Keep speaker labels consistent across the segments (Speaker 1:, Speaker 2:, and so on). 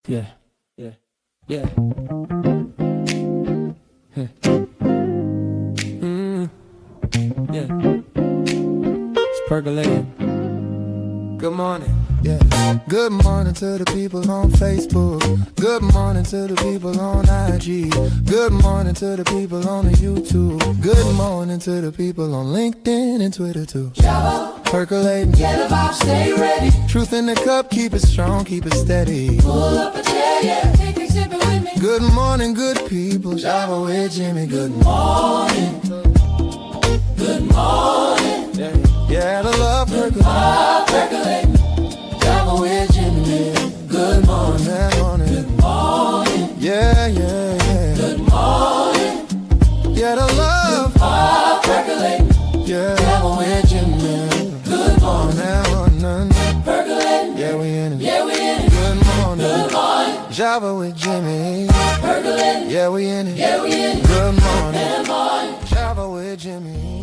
Speaker 1: Yeah, yeah, yeah. Huh. Yeah. It's percolating. Good morning.
Speaker 2: Yeah. Good morning to the people on Facebook. Good morning to the people on IG. Good morning to the people on the YouTube. Good morning to the people on LinkedIn and Twitter too.
Speaker 3: Java,
Speaker 2: Percolating.
Speaker 3: get a vibe, stay ready.
Speaker 2: Truth in the cup, keep it strong, keep it steady.
Speaker 3: Pull up a chair, yeah, take a sip with me.
Speaker 2: Good morning, good people. Java with Jimmy. Good
Speaker 3: Morning, good morning.
Speaker 2: Yeah, the love percolating.
Speaker 3: Vibe percolating.
Speaker 2: Java with Jimmy. Good morning, morning.
Speaker 3: Good morning,
Speaker 2: Yeah, yeah, yeah.
Speaker 3: good morning.
Speaker 2: Yeah, the love.
Speaker 3: Vibe percolating.
Speaker 2: Yeah,
Speaker 3: Java with
Speaker 2: Jimmy.
Speaker 3: Good morning,
Speaker 2: Morning.
Speaker 3: percolating.
Speaker 2: Yeah, we in it.
Speaker 3: Yeah, we in it.
Speaker 2: Good morning.
Speaker 3: Good morning,
Speaker 2: Java with Jimmy.
Speaker 3: percolating.
Speaker 2: Yeah, we in it.
Speaker 3: Yeah, we in it.
Speaker 2: Good morning.
Speaker 3: Good morning.
Speaker 2: Java with Jimmy.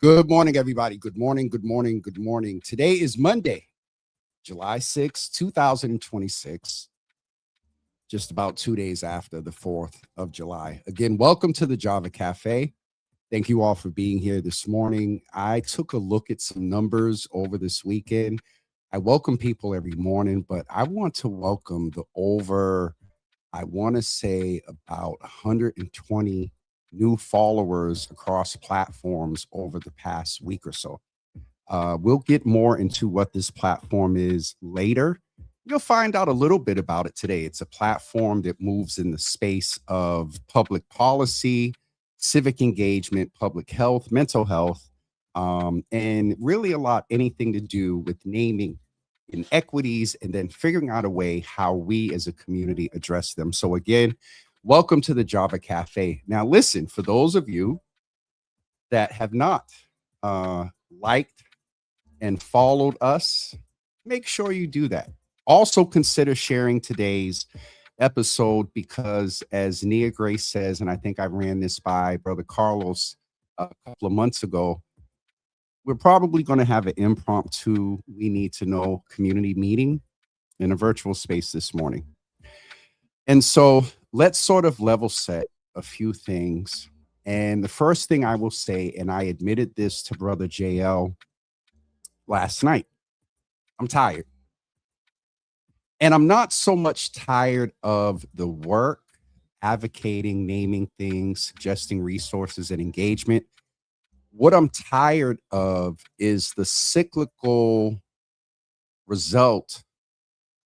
Speaker 4: Good morning, everybody. Good morning, good morning, good morning. Today is Monday, July 6, 2026, just about 2 days after the 4th of July. Again, welcome to the Java Cafe. Thank you all for being here this morning. I took a look at some numbers over this weekend. I welcome people every morning, but I want to welcome I want to say about 120 new followers across platforms over the past week or so. We'll get more into what this platform is later. You'll find out a little bit about it today. It's a platform that moves in the space of public policy, civic engagement, public health, mental health, and really anything to do with naming inequities and then figuring out a way how we as a community address them. So again, welcome to the Java Cafe. Now, listen, for those of you that have not liked and followed us, make sure you do that. Also, consider sharing today's episode because, as Nia Grace says, and I think I ran this by Brother Carlos a couple of months ago, we're probably going to have an impromptu We Need to Know community meeting in a virtual space this morning. And so let's sort of level set a few things. And the first thing I will say, and I admitted this to Brother JL last night, I'm tired. And I'm not so much tired of the work, advocating, naming things, suggesting resources and engagement. What I'm tired of is the cyclical result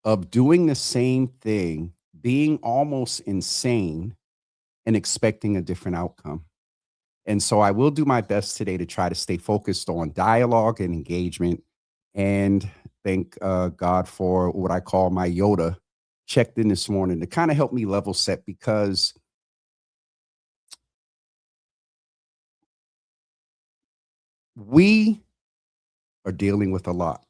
Speaker 4: of doing the same thing, being almost insane, and expecting a different outcome. And so I will do my best today to try to stay focused on dialogue and engagement. And thank God for what I call my Yoda checked in this morning to kind of help me level set, because we are dealing with a lot.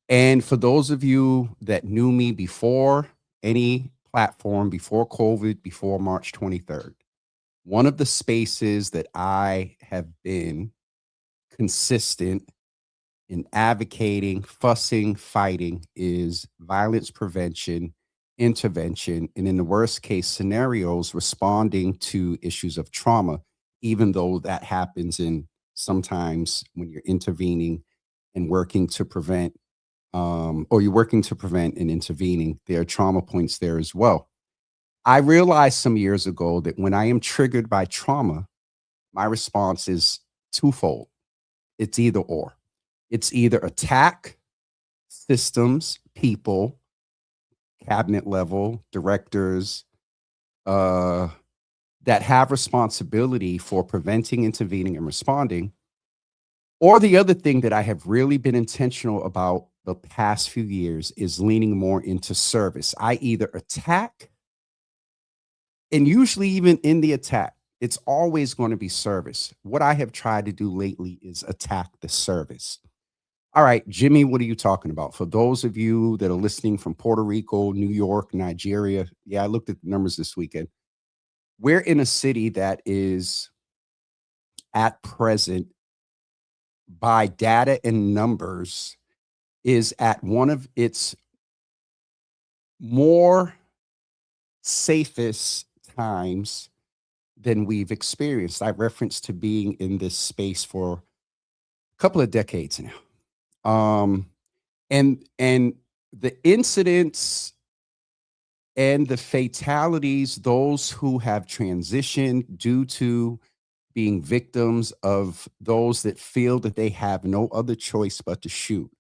Speaker 4: And for those of you that knew me before any platform, before COVID, before March 23rd, one of the spaces that I have been consistent in advocating, fussing, fighting is violence prevention, intervention, and in the worst case scenarios, responding to issues of trauma, even though that happens in sometimes when you're intervening and working to prevent, or you're working to prevent and intervening, there are trauma points there as well. I realized some years ago that when I am triggered by trauma, my response is twofold. It's either or. It's either attack systems, people, cabinet level, directors, that have responsibility for preventing, intervening, and responding. Or the other thing that I have really been intentional about the past few years is leaning more into service. I either attack, and usually even in the attack, it's always going to be service. What I have tried to do lately is attack the service. All right, Jimmy, what are you talking about? For those of you that are listening from Puerto Rico, New York, Nigeria, yeah, I looked at the numbers this weekend. We're in a city that is at present, by data and numbers, is at one of its more safest times than we've experienced. I reference to being in this space for a couple of decades now. And the incidents and the fatalities, those who have transitioned due to being victims of those that feel that they have no other choice but to shoot,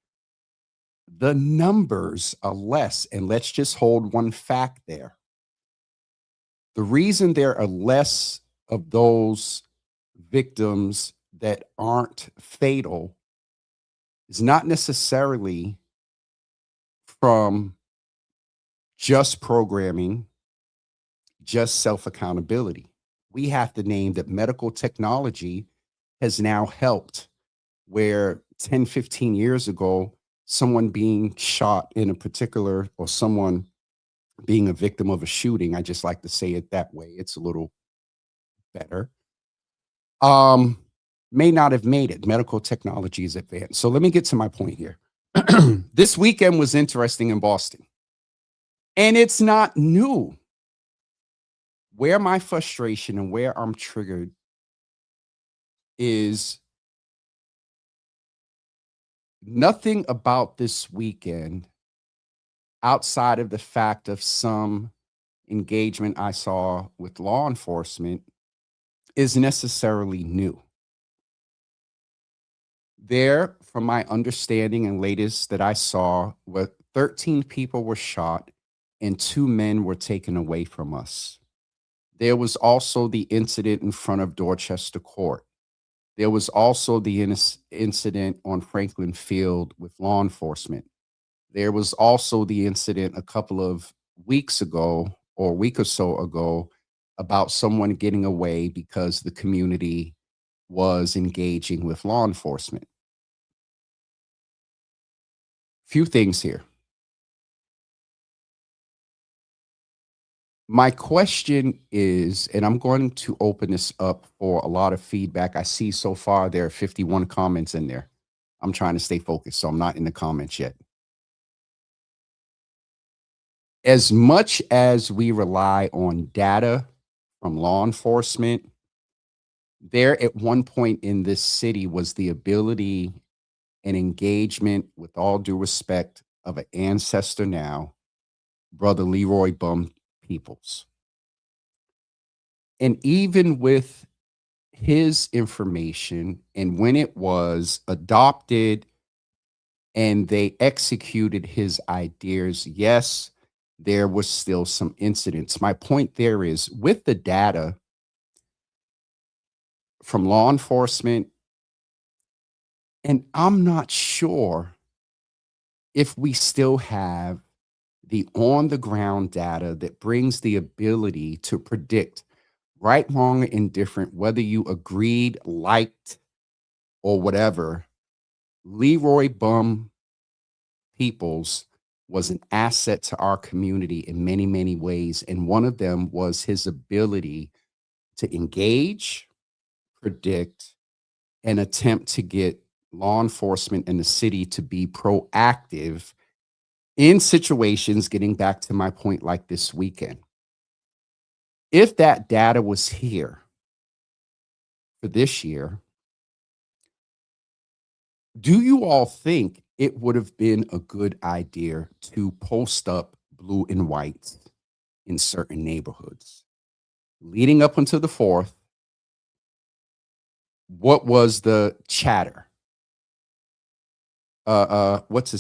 Speaker 4: the numbers are less. And let's just hold one fact there. The reason there are less of those victims that aren't fatal is not necessarily from just programming, just self-accountability. We have to name that medical technology has now helped, where 10, 15 years ago, someone being shot in a particular, or someone being a victim of a shooting, I just like to say it that way, it's a little better, may not have made it. Medical technology is advanced. So let me get to my point here. This weekend was interesting in Boston, and it's not new. Where my frustration and where I'm triggered is nothing about this weekend outside of the fact of some engagement I saw with law enforcement is necessarily new. There, from my understanding and latest that I saw, 13 people were shot and 2 men were taken away from us. There was also the incident in front of Dorchester Court. There was also the incident on Franklin Field with law enforcement. There was also the incident a couple of weeks ago, or a week or so ago, about someone getting away because the community was engaging with law enforcement. Few things here. My question is, and I'm going to open this up for a lot of feedback. I see so far there are 51 comments in there. I'm trying to stay focused, so I'm not in the comments yet. As much as we rely on data from law enforcement, there at one point in this city was the ability and engagement, with all due respect, of an ancestor now, Brother Leroy Bum Peoples. And even with his information, and when it was adopted and they executed his ideas, yes, there was still some incidents. My point there is, with the data from law enforcement, and I'm not sure if we still have the on-the-ground data that brings the ability to predict right, wrong, indifferent, whether you agreed, liked, or whatever. Leroy Bum Peoples was an asset to our community in many, many ways. And one of them was his ability to engage, predict, and attempt to get law enforcement in the city to be proactive in situations, getting back to my point like this weekend. If that data was here for this year, Do you all think it would have been a good idea to post up blue and whites in certain neighborhoods? Leading up until the 4th, what was the chatter? What's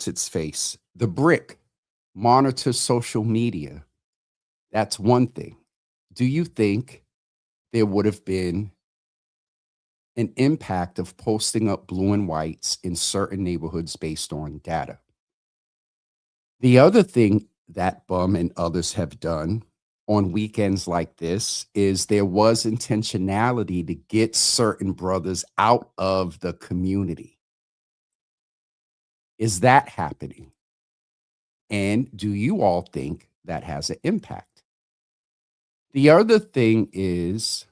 Speaker 4: its face? The brick monitor social media. That's one thing. Do you think there would have been an impact of posting up blue and whites in certain neighborhoods based on data? The other thing that Bum and others have done on weekends like this is there was intentionality to get certain brothers out of the community. Is that happening? And do you all think that has an impact? The other thing is,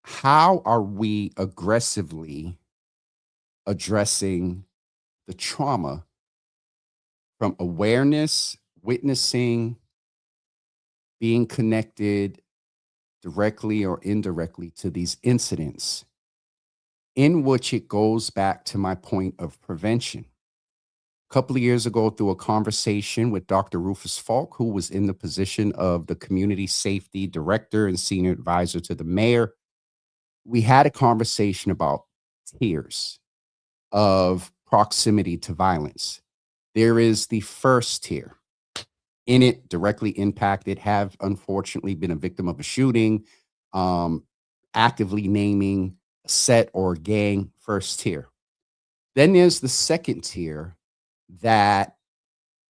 Speaker 4: how are we aggressively addressing the trauma from awareness, witnessing, being connected directly or indirectly to these incidents, in which it goes back to my point of prevention? A couple of years ago, through a conversation with Dr. Rufus Falk, who was in the position of the community safety director and senior advisor to the mayor, we had a conversation about tiers of proximity to violence. There is the first tier. In it, directly impacted, have unfortunately been a victim of a shooting, actively naming a set or a gang, first tier. Then there's the second tier that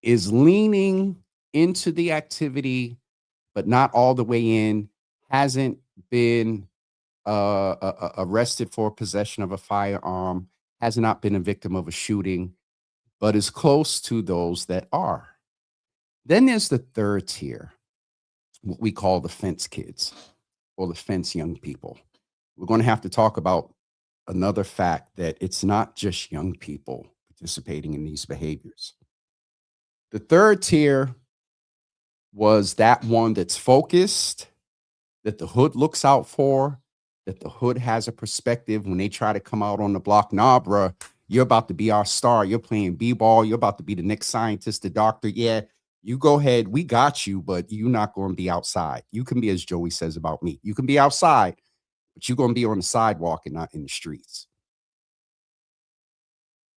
Speaker 4: is leaning into the activity, but not all the way in, hasn't been arrested for possession of a firearm, has not been a victim of a shooting, but is close to those that are. Then there's the third tier, what we call the fence kids or the fence young people. We're going to have to talk about another fact that it's not just young people participating in these behaviors. The third tier was that one that's focused, that the hood looks out for, that the hood has a perspective when they try to come out on the block. Nah, bruh, you're about to be our star. You're playing b-ball. You're about to be the next scientist, the doctor. Yeah, you go ahead. We got you, but you're not going to be outside. You can be, as Joey says about me, you can be outside, but you're going to be on the sidewalk and not in the streets.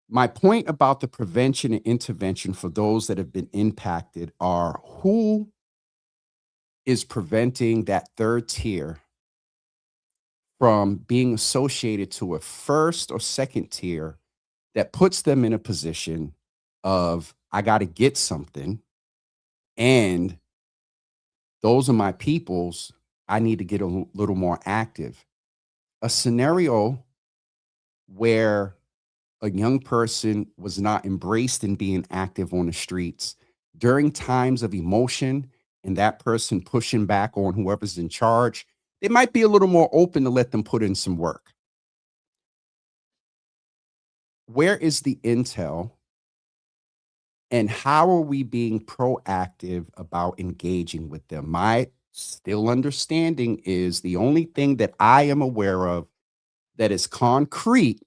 Speaker 4: My point about the prevention and intervention for those that have been impacted are who is preventing that third tier from being associated to a first or second tier that puts them in a position of, I got to get something, and those are my peoples. I need to get a little more active. A scenario where a young person was not embraced in being active on the streets during times of emotion, and that person pushing back on whoever's in charge, they might be a little more open to let them put in some work. Where is the intel? And how are we being proactive about engaging with them? My still understanding is the only thing that I am aware of that is concrete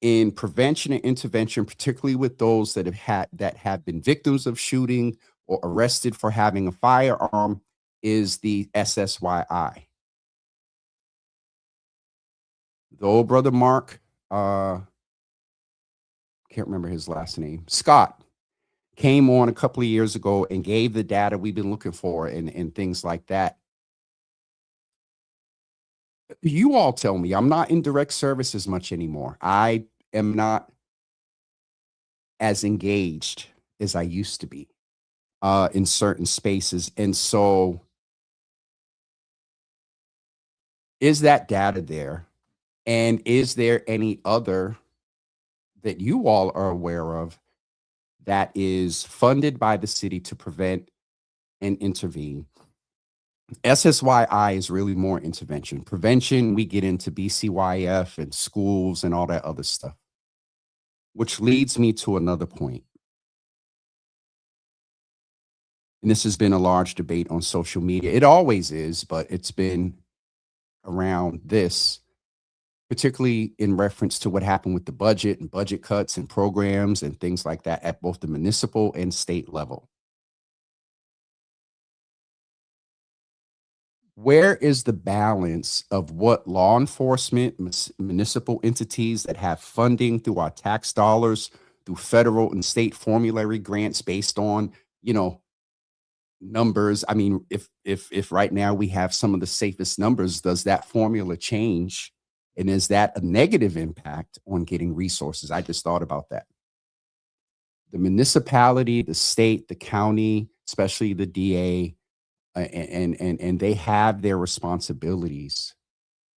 Speaker 4: in prevention and intervention, particularly with those that have been victims of shooting or arrested for having a firearm, is the SSYI. The old brother Mark, can't remember his last name, Scott, came on a couple of years ago and gave the data we've been looking for and things like that. You all tell me, I'm not in direct service as much anymore. I am not as engaged as I used to be in certain spaces. And so is that data there? And is there any other that you all are aware of that is funded by the city to prevent and intervene? SSYI is really more intervention. Prevention, we get into BCYF and schools and all that other stuff, which leads me to another point. And this has been a large debate on social media. It always is, but it's been around this, particularly in reference to what happened with the budget and budget cuts and programs and things like that at both the municipal and state level. Where is the balance of what law enforcement, municipal entities that have funding through our tax dollars, through federal and state formulary grants based on, numbers? I mean, if right now we have some of the safest numbers, does that formula change? And is that a negative impact on getting resources? I just thought about that. The municipality, the state, the county, especially the DA, and they have their responsibilities.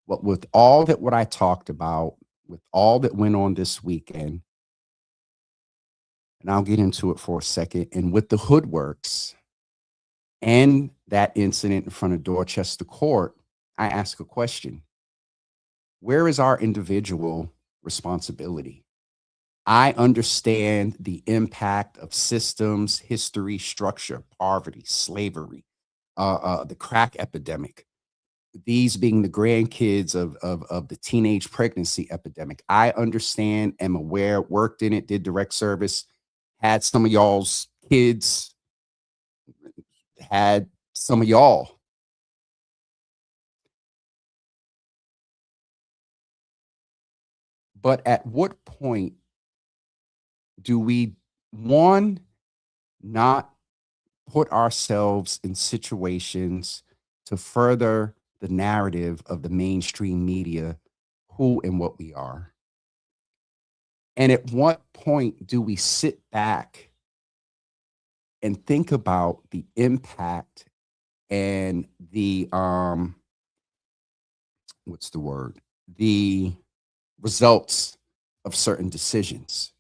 Speaker 4: But with all that what I talked about, with all that went on this weekend, and I'll get into it for a second, and with the Hoodworks and that incident in front of Dorchester Court, I ask a question. Where is our individual responsibility? I understand the impact of systems, history, structure, poverty, slavery, the crack epidemic, these being the grandkids of the teenage pregnancy epidemic. I understand, am aware, worked in it, did direct service, had some of y'all's kids, had some of y'all. But at what point do we, one, not put ourselves in situations to further the narrative of the mainstream media, who and what we are? And at what point do we sit back and think about the impact and the, what's the word? The results of certain decisions?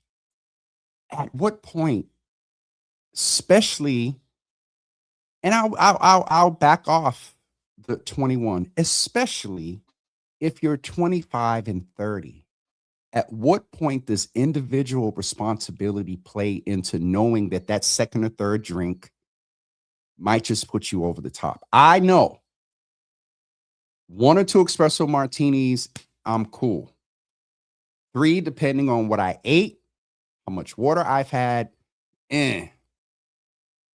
Speaker 4: At what point, especially, and I'll back off the 21, especially if you're 25 and 30, at what point does individual responsibility play into knowing that that second or third drink might just put you over the top? I know 1 or 2 espresso martinis, I'm cool. 3, depending on what I ate, how much water I've had. If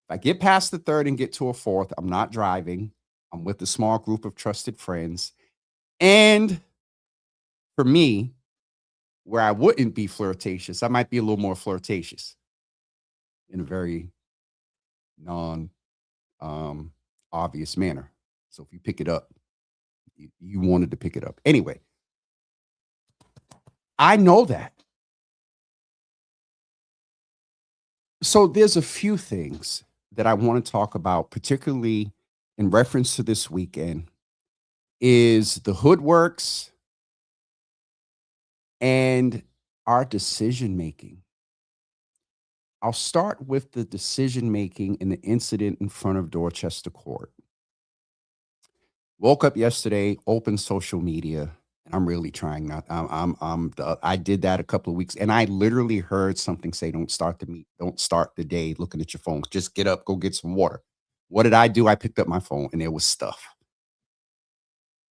Speaker 4: I get past the 3rd and get to a 4th, I'm not driving. I'm with a small group of trusted friends. And for me, where I wouldn't be flirtatious, I might be a little more flirtatious in a very obvious manner. So if you pick it up, you wanted to pick it up. Anyway, I know that. So there's a few things that I want to talk about, particularly in reference to this weekend, is the Hoodworks and our decision making. I'll start with the decision making in the incident in front of Dorchester Court. Woke up yesterday, opened social media. I'm really trying not. I did that a couple of weeks, and I literally heard something say, "Don't start the day looking at your phone. Just get up, go get some water." What did I do? I picked up my phone, and there was stuff.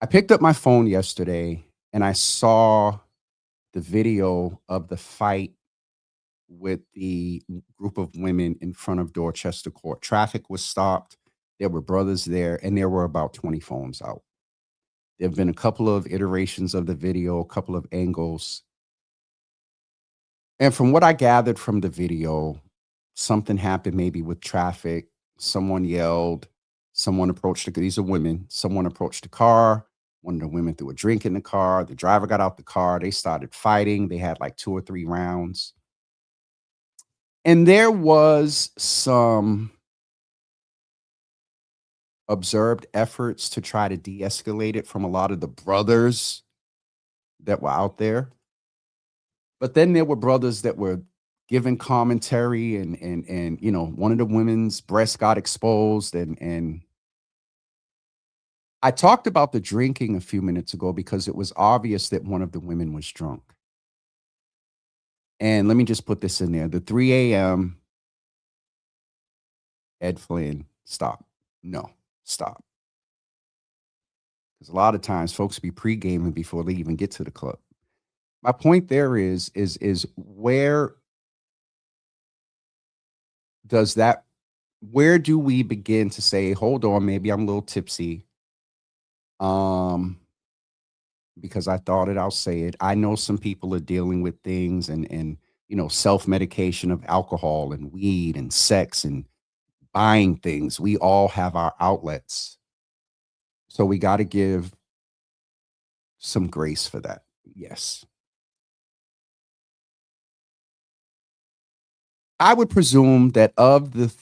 Speaker 4: I picked up my phone yesterday, and I saw the video of the fight with the group of women in front of Dorchester Court. Traffic was stopped. There were brothers there, and there were about 20 phones out. There have been a couple of iterations of the video, a couple of angles. And from what I gathered from the video, something happened maybe with traffic. Someone yelled, someone approached these are women. Someone approached the car. One of the women threw a drink in the car. The driver got out the car. They started fighting. They had like 2 or 3 rounds. And there was some observed efforts to try to de-escalate it from a lot of the brothers that were out there. But then there were brothers that were giving commentary and one of the women's breasts got exposed. And I talked about the drinking a few minutes ago because it was obvious that one of the women was drunk. And let me just put this in there. The 3 a.m. Ed Flynn Stop. No, stop. Because a lot of times folks be pre-gaming before they even get to the club. My point there is where does that where do we begin to say, hold on, maybe I'm a little tipsy. Because I thought it, I'll say it. I know some people are dealing with things and self-medication of alcohol and weed and sex and buying things. We all have our outlets. So we got to give some grace for that. Yes. I would presume that of the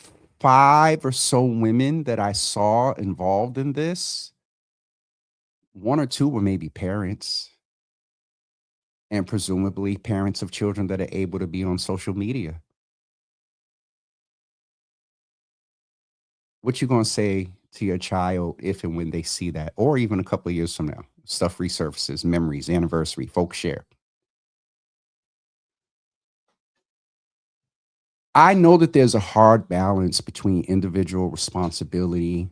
Speaker 4: 5 or so women that I saw involved in this, 1 or 2 were maybe parents, and presumably parents of children that are able to be on social media. What you gonna say to your child if and when they see that, or even a couple of years from now? Stuff resurfaces, memories, anniversary, folks share. I know that there's a hard balance between individual responsibility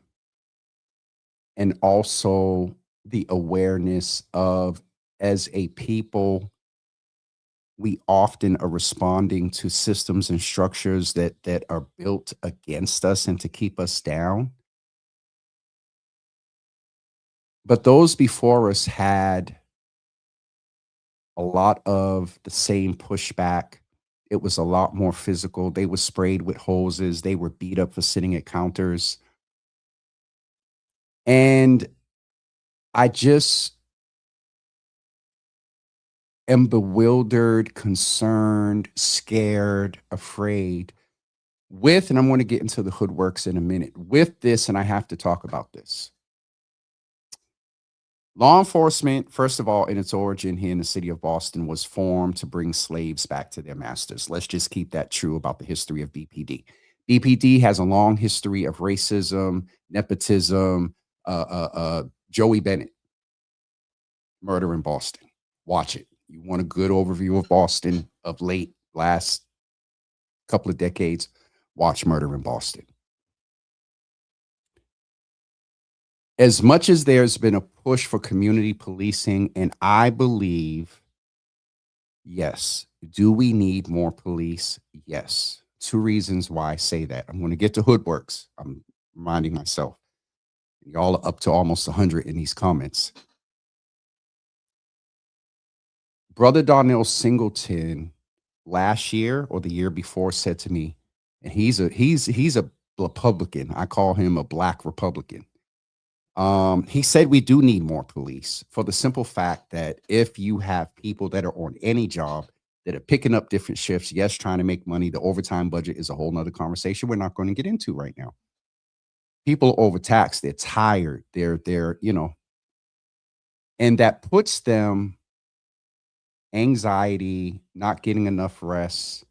Speaker 4: and also the awareness of, as a people, we often are responding to systems and structures that are built against us and to keep us down. But those before us had a lot of the same pushback. It was a lot more physical. They were sprayed with hoses. They were beat up for sitting at counters. And I just am bewildered, concerned, scared, afraid with, and I'm going to get into the hoodworks in a minute, with this, and I have to talk about this. Law enforcement, first of all, in its origin here in the city of Boston, was formed to bring slaves back to their masters. Let's just keep that true about the history of BPD. BPD has a long history of racism, nepotism, Joey Bennett, Murder in Boston. Watch it. You want a good overview of Boston of last couple of decades, watch Murder in Boston. As much as there's been a push for community policing, and I believe, yes, do we need more police? Yes. 2 reasons why I say that. I'm going to get to hoodworks. I'm reminding myself. Y'all are up to almost 100 in these comments. Brother Darnell Singleton last year or the year before said to me, and he's a Republican. I call him a Black Republican. He said we do need more police for the simple fact that if you have people that are on any job that are picking up different shifts, yes, trying to make money, the overtime budget is a whole nother conversation we're not going to get into right now. People are overtaxed, they're tired, they're and that puts them anxiety, not getting enough rest,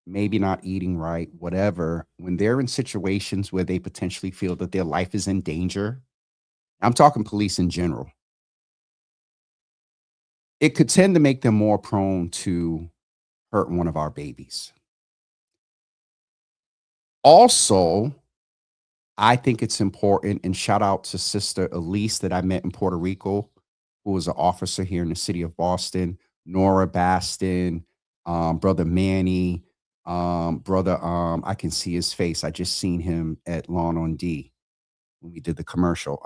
Speaker 4: maybe not eating right, whatever, when they're in situations where they potentially feel that their life is in danger. I'm talking police in general. It could tend to make them more prone to hurt one of our babies. Also, I think it's important, and shout out to Sister Elise that I met in Puerto Rico, who was an officer here in the city of Boston, Nora Baston, Brother Manny, I can see his face. I just seen him at Lawn on D when we did the commercial.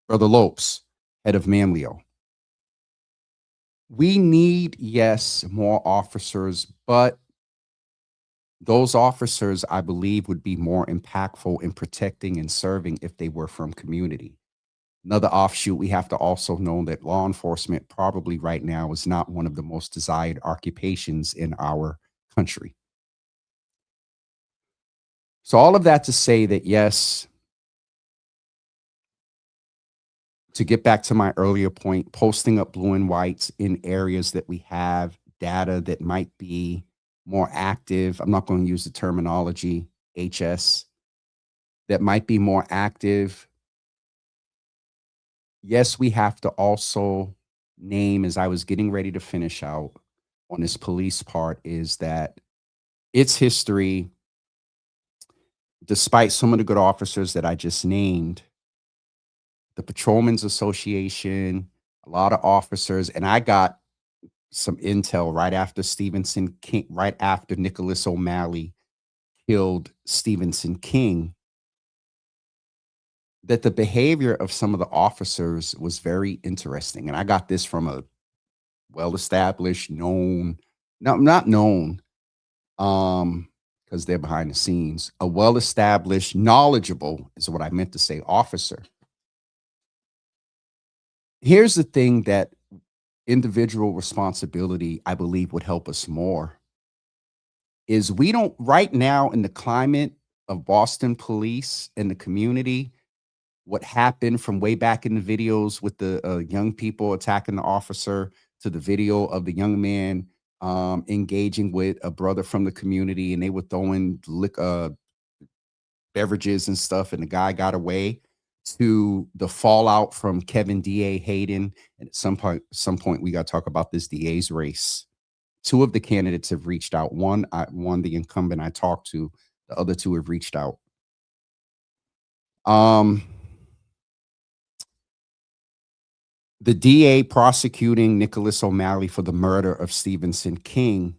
Speaker 4: Brother Lopes, head of Manlio. We need, yes, more officers, but those officers, I believe, would be more impactful in protecting and serving if they were from community. Another offshoot, we have to also know that law enforcement probably right now is not one of the most desired occupations in our country. So all of that to say that, yes, to get back to my earlier point, posting up blue and whites in areas that we have data that might be more active. I'm not going to use the terminology HS, that might be more active. Yes, we have to also name, as I was getting ready to finish out on this police part, is that its history despite some of the good officers that I just named, the Patrolmen's Association, a lot of officers, and I got some intel right after Stevenson King, right after Nicholas O'Malley killed Stevenson King, that the behavior of some of the officers was very interesting. And I got this from a well-established, known, no, not known, because they're behind the scenes, a well-established, knowledgeable is what I meant to say, officer. Here's the thing that individual responsibility, I believe, would help us more, is we don't, right now in the climate of Boston police and the community, what happened from way back in the videos with the young people attacking the officer to the video of the young man engaging with a brother from the community, and they were throwing beverages and stuff, and the guy got away, to the fallout from Kevin D.A. Hayden. And at some point, we got to talk about this DA's race. Two of the candidates have reached out. One, the incumbent I talked to, the other two have reached out. The DA prosecuting Nicholas O'Malley for the murder of Stevenson King,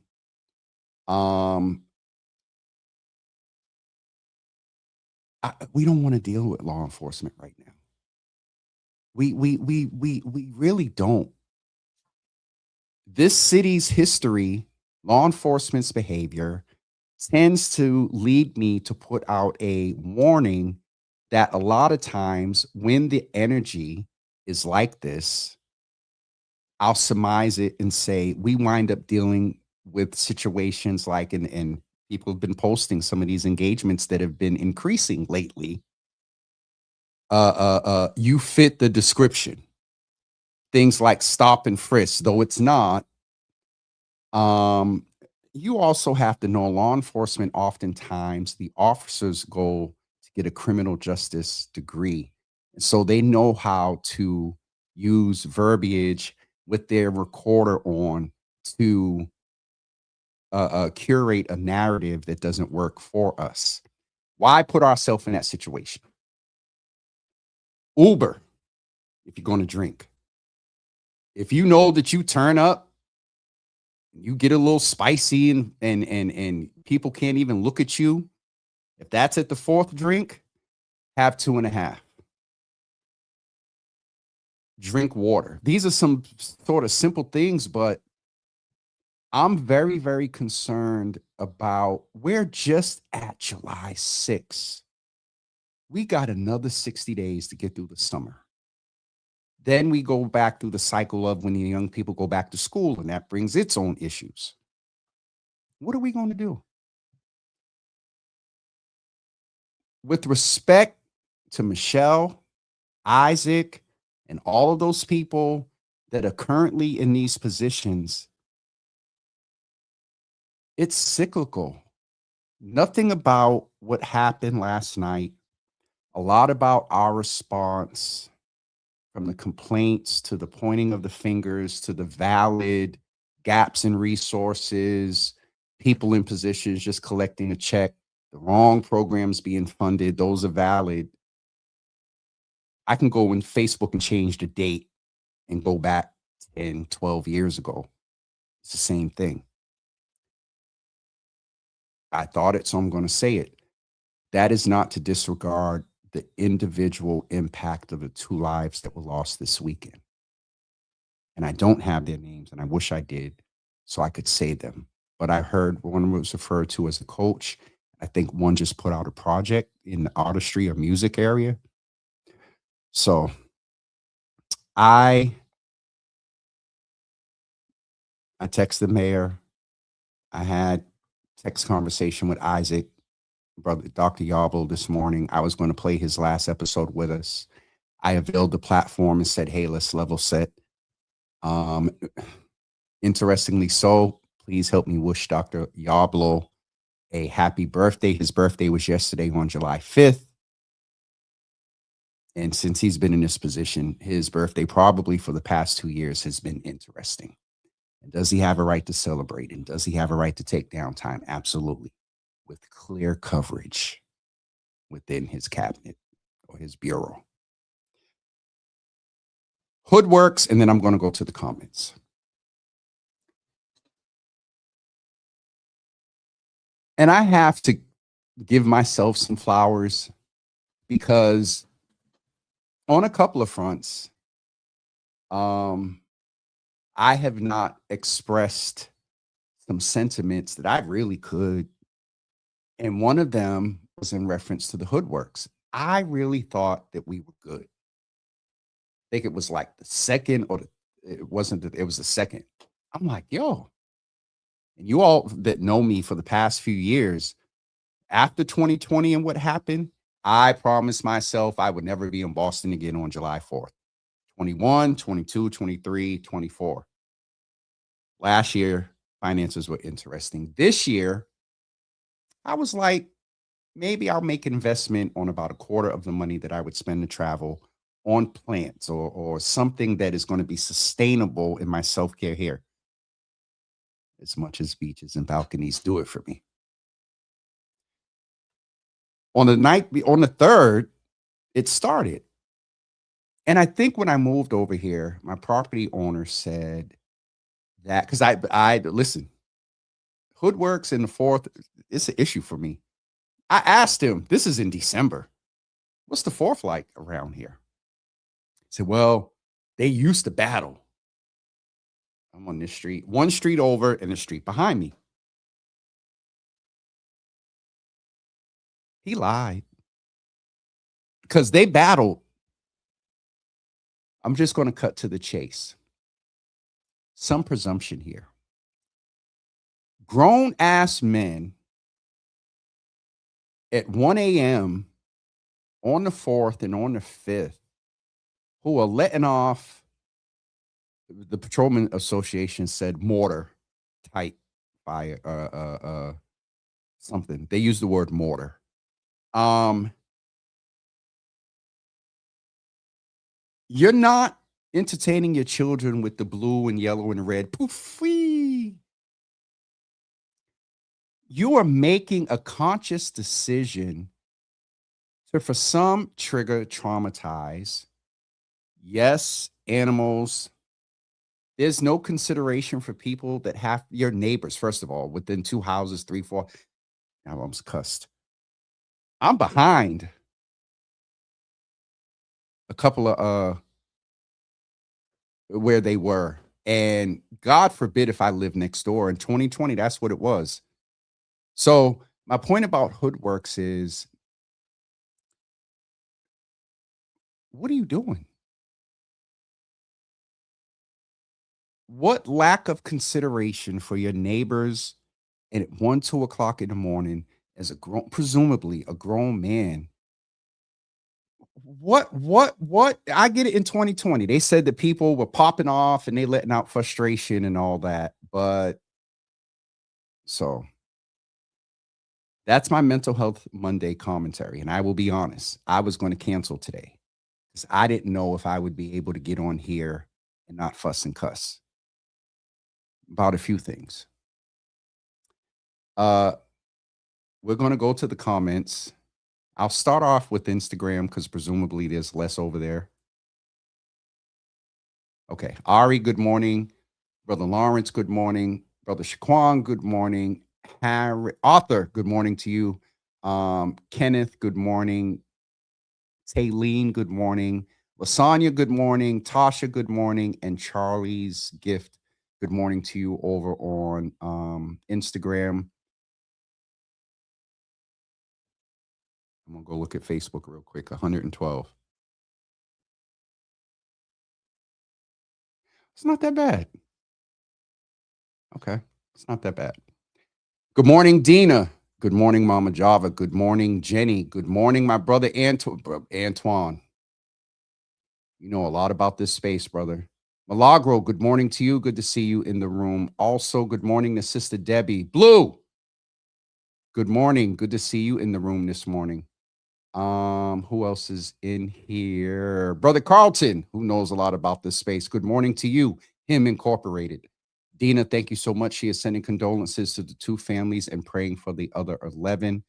Speaker 4: we don't want to deal with law enforcement right now. We really don't. This city's history, law enforcement's behavior, tends to lead me to put out a warning that a lot of times when the energy is like this, I'll surmise it and say we wind up dealing with situations like, and people have been posting some of these engagements that have been increasing lately. You fit the description. Things like stop and frisk, though it's not. You also have to know law enforcement, oftentimes the officer's goal to get a criminal justice degree. And so they know how to use verbiage with their recorder on to curate a narrative that doesn't work for us. Why put ourselves in that situation? Uber, if you're going to drink. If you know that you turn up, you get a little spicy and people can't even look at you, if that's at the fourth drink, have 2.5. Drink water. These are some sort of simple things, but I'm very, very concerned about, we're just at July 6th. We got another 60 days to get through the summer. Then we go back through the cycle of when the young people go back to school, and that brings its own issues. What are we going to do? With respect to Michelle, Isaac, and all of those people that are currently in these positions, it's cyclical. Nothing about what happened last night. A lot about our response, from the complaints to the pointing of the fingers to the valid gaps in resources, people in positions just collecting a check, the wrong programs being funded, those are valid. I can go on Facebook and change the date and go back 10, 12 years ago. It's the same thing. I thought it, so I'm going to say it. That is not to disregard the individual impact of the 2 lives that were lost this weekend. And I don't have their names, and I wish I did, so I could say them. But I heard one was referred to as a coach. I think one just put out a project in the artistry or music area. So I texted the mayor. I had text conversation with Isaac, brother Dr. Yarbl, this morning. I was going to play his last episode with us. I availed the platform and said, hey, let's level set. Interestingly so, please help me wish Dr. Yarbl a happy birthday. His birthday was yesterday on July 5th. And since he's been in this position, his birthday probably for the past 2 years has been interesting. And does he have a right to celebrate? And does he have a right to take downtime? Absolutely. With clear coverage. within his cabinet or his bureau. Hoodworks, and then I'm going to go to the comments. And I have to give myself some flowers because on a couple of fronts, I have not expressed some sentiments that I really could. And one of them was in reference to the Hoodworks. I really thought that we were good. I think it was like the second, or it wasn't that it was the second. I'm like, yo, and you all that know me for the past few years, after 2020 and what happened, I promised myself I would never be in Boston again on July 4th. 21, 22, 23, 24. Last year, finances were interesting. This year, I was like, maybe I'll make investment on about a quarter of the money that I would spend to travel on plants or something that is going to be sustainable in my self-care here. As much as beaches and balconies do it for me. On the 3rd, it started. And I think when I moved over here, my property owner said that, because I listen, Hoodworks in the 4th, it's an issue for me. I asked him, this is in December, what's the 4th like around here? He said, well, they used to battle. I'm on this street, one street over and the street behind me. He lied because they battled. I'm just going to cut to the chase. Some presumption here. Grown ass men at 1 a.m. on the 4th and on the 5th who are letting off, the Patrolman Association said mortar type fire, something. They used the word mortar. You're not entertaining your children with the blue and yellow and red. Poof-wee. You are making a conscious decision to, for some, trigger, traumatize. Yes, animals. There's no consideration for people that have your neighbors, first of all, within 2 houses, 3, 4. I almost cussed. I'm behind a couple of where they were. And God forbid if I live next door. In 2020, that's what it was. So my point about Hoodworks is, what are you doing? What lack of consideration for your neighbors, and at 1, 2 o'clock in the morning, as presumably a grown man. What? I get it in 2020. They said that people were popping off and they letting out frustration and all that. But so that's my Mental Health Monday commentary. And I will be honest, I was going to cancel today because I didn't know if I would be able to get on here and not fuss and cuss about a few things. We're going to go to the comments. I'll start off with Instagram because presumably there's less over there. Okay. Ari, good morning. Brother Lawrence, good morning. Brother Shaquan, good morning. Harry, Arthur, good morning to you. Kenneth, good morning. Taylene, good morning. Lasagna, good morning. Tasha, good morning. And Charlie's Gift, good morning to you over on Instagram. I'm going to go look at Facebook real quick. 112. It's not that bad. Okay. It's not that bad. Good morning, Dina. Good morning, Mama Java. Good morning, Jenny. Good morning, my brother Antoine. You know a lot about this space, brother. Milagro, good morning to you. Good to see you in the room. Also, good morning to Sister Debbie. Blue, good morning. Good to see you in the room this morning. Who else is in here? Brother Carlton, who knows a lot about this space. Good morning to you, Him Incorporated. Dina, thank you so much. She is sending condolences to the 2 families and praying for the other 11.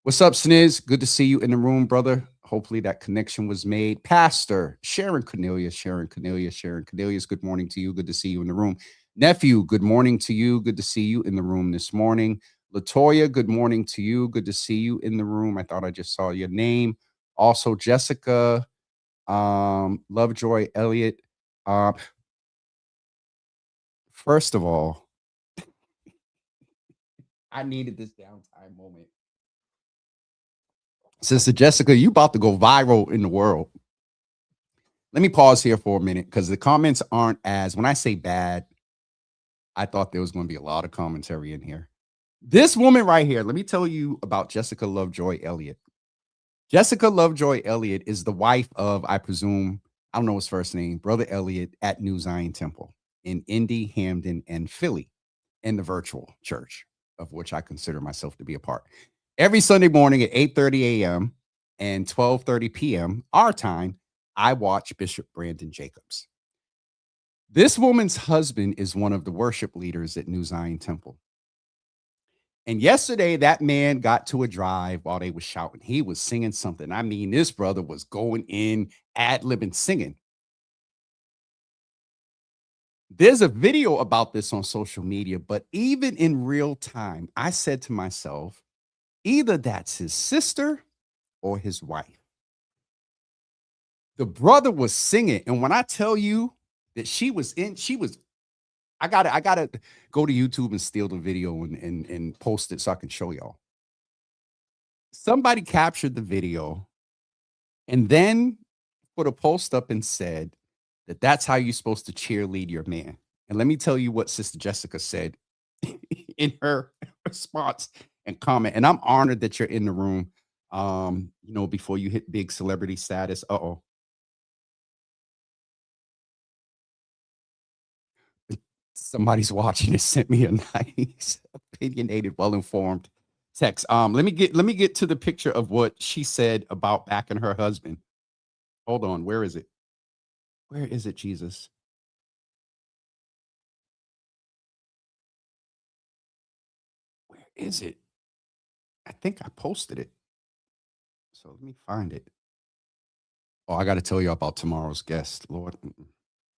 Speaker 4: What's up, Sniz? Good to see you in the room, brother. Hopefully that connection was made. Pastor Sharon Cornelius, good morning to you. Good to see you in the room. Nephew, good morning to you. Good to see you in the room this morning. Latoya, good morning to you. Good to see you in the room. I thought I just saw your name. Also, Jessica, Lovejoy, Elliott. First of all, I needed this downtime moment. Sister Jessica, you about to go viral in the world. Let me pause here for a minute because the comments aren't as, when I say bad, I thought there was going to be a lot of commentary in here. This woman right here, let me tell you about Jessica Lovejoy Elliott. Jessica Lovejoy Elliott is the wife of, I presume, I don't know his first name, Brother Elliott at New Zion Temple in Indy, Hamden, and Philly, in the virtual church, of which I consider myself to be a part. Every Sunday morning at 8:30 a.m. and 12:30 p.m. our time, I watch Bishop Brandon Jacobs. This woman's husband is one of the worship leaders at New Zion Temple. And yesterday, that man got to a drive while they were shouting. He was singing something. I mean, this brother was going in, ad-libbing, singing. There's a video about this on social media, but even in real time, I said to myself, either that's his sister or his wife. The brother was singing. And when I tell you that I gotta go to YouTube and steal the video and post it so I can show y'all. Somebody captured the video and then put a post up and said that that's how you're supposed to cheerlead your man. And let me tell you what Sister Jessica said in her response and comment. And I'm honored that you're in the room. Before you hit big celebrity status. Somebody's watching. It sent me a nice, opinionated, well-informed text. Let me get to the picture of what she said about backing her husband. Hold on, where is it? Where is it, Jesus? Where is it? I think I posted it. So let me find it. Oh, I got to tell you about tomorrow's guest, Lord.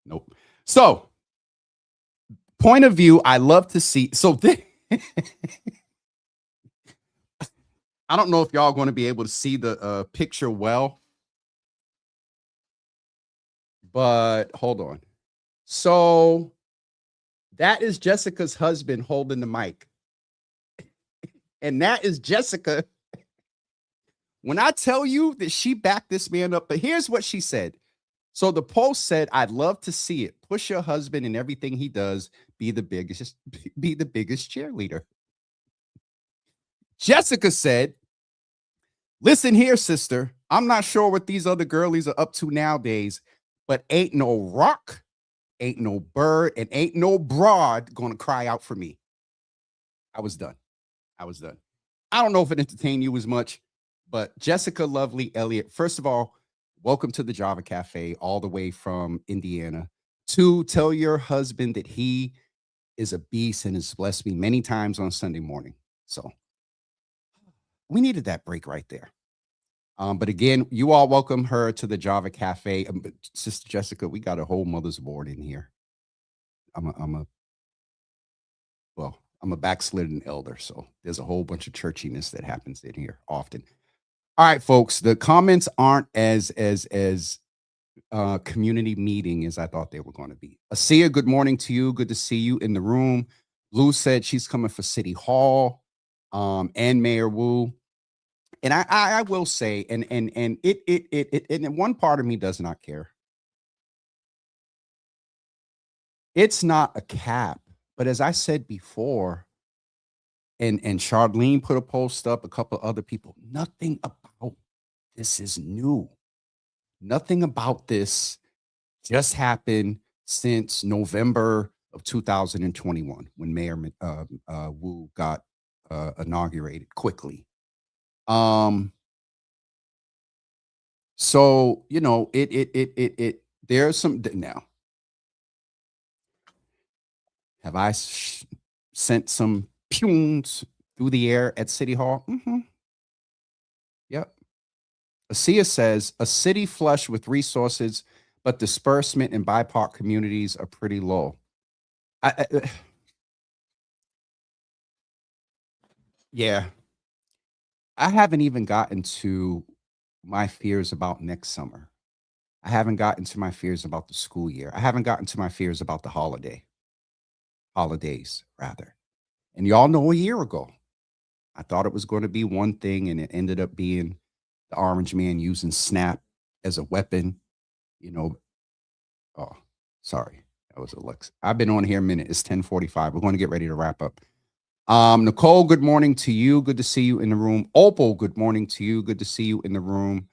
Speaker 4: Nope. So, point of view, I love to see. So, I don't know if y'all are going to be able to see the picture well, but hold on. So, that is Jessica's husband holding the mic. And that is Jessica. When I tell you that she backed this man up, but here's what she said. So the post said, I'd love to see it. Push your husband in everything he does. Be the biggest cheerleader. Jessica said, listen here, sister. I'm not sure what these other girlies are up to nowadays, but ain't no rock, ain't no bird, and ain't no broad gonna cry out for me. I was done. I don't know if it entertained you as much, but Jessica Lovely Elliott, first of all, welcome to the Java Cafe, all the way from Indiana. To tell your husband that he is a beast and has blessed me many times on Sunday morning. So we needed that break right there. But again, you all welcome her to the Java Cafe. Sister Jessica, we got a whole mother's board in here. I'm a backslidden elder, so there's a whole bunch of churchiness that happens in here often. All right, folks, the comments aren't as community meeting as I thought they were going to be. Asia, good morning to you. Good to see you in the room. Lou said she's coming for City Hall, and Mayor Wu. And I will say, and one part of me does not care. It's not a cap, but as I said before, and Charlene put a post up, a couple of other people, nothing about this is new. Nothing about this just happened since November of 2021 when Mayor Wu got inaugurated quickly. So, there's some now. Have I sent some punes through the air at City Hall? ASEA says a city flush with resources, but disbursement in BIPOC communities are pretty low. Yeah, I haven't even gotten to my fears about next summer. I haven't gotten to my fears about the school year. I haven't gotten to my fears about the holidays rather. And y'all know a year ago, I thought it was going to be one thing and it ended up being the orange man using Snap as a weapon. You know, oh, sorry. That was Alexa. I've been on here a minute. It's 10:45. We're going to get ready to wrap up. Nicole, good morning to you. Good to see you in the room. Opal, good morning to you. Good to see you in the room.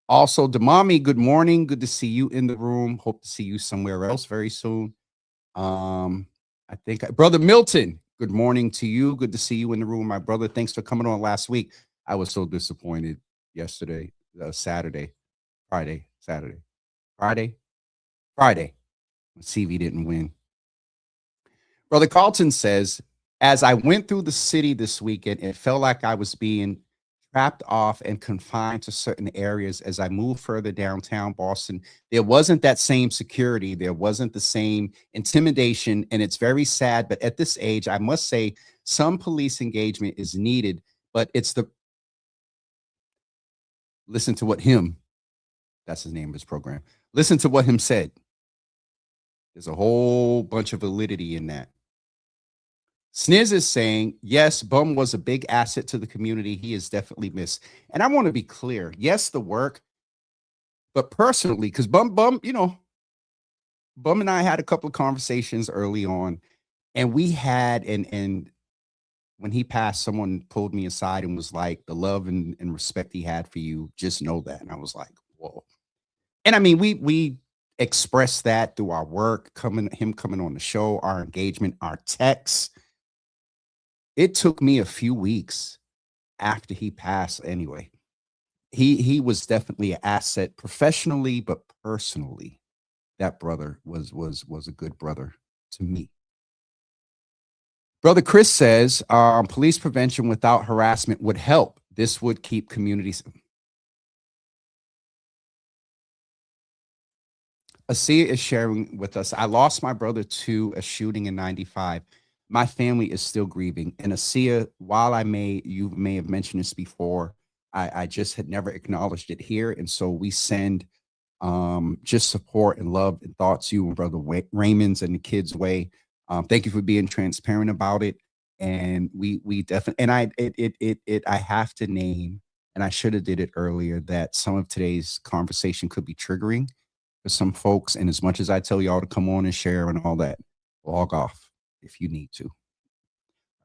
Speaker 4: Also, Damami, good morning. Good to see you in the room. Hope to see you somewhere else very soon. I think Brother Milton, good morning to you. Good to see you in the room, my brother. Thanks for coming on last week. I was so disappointed yesterday, Friday. CV didn't win. Brother Carlton says, as I went through the city this weekend, it felt like I was being trapped off and confined to certain areas. As I moved further downtown Boston, there wasn't that same security. There wasn't the same intimidation. And it's very sad. But at this age, I must say some police engagement is needed, but listen to what that's his name of his program. Listen to what him said. There's a whole bunch of validity in that. Sniz is saying, yes, Bum was a big asset to the community. He is definitely missed. And I want to be clear. Yes, the work, but personally, because Bum, Bum and I had a couple of conversations early on, and we had, and when he passed, someone pulled me aside and was like, the love and respect he had for you, just know that. And I was like, whoa. And I mean, we expressed that through our work, him coming on the show, our engagement, our texts. It took me a few weeks after he passed anyway. He was definitely an asset professionally, but personally, that brother was a good brother to me. Brother Chris says, police prevention without harassment would help. This would keep communities. ASEA is sharing with us, I lost my brother to a shooting in 95. My family is still grieving. And ASEA, while you may have mentioned this before, I just had never acknowledged it here. And so we send just support and love and thoughts you and Brother Raymond's and the kids' way. Thank you for being transparent about it. And we definitely, and I have to name, and I should have did it earlier, that some of today's conversation could be triggering for some folks. And as much as I tell y'all to come on and share and all that, log off if you need to. All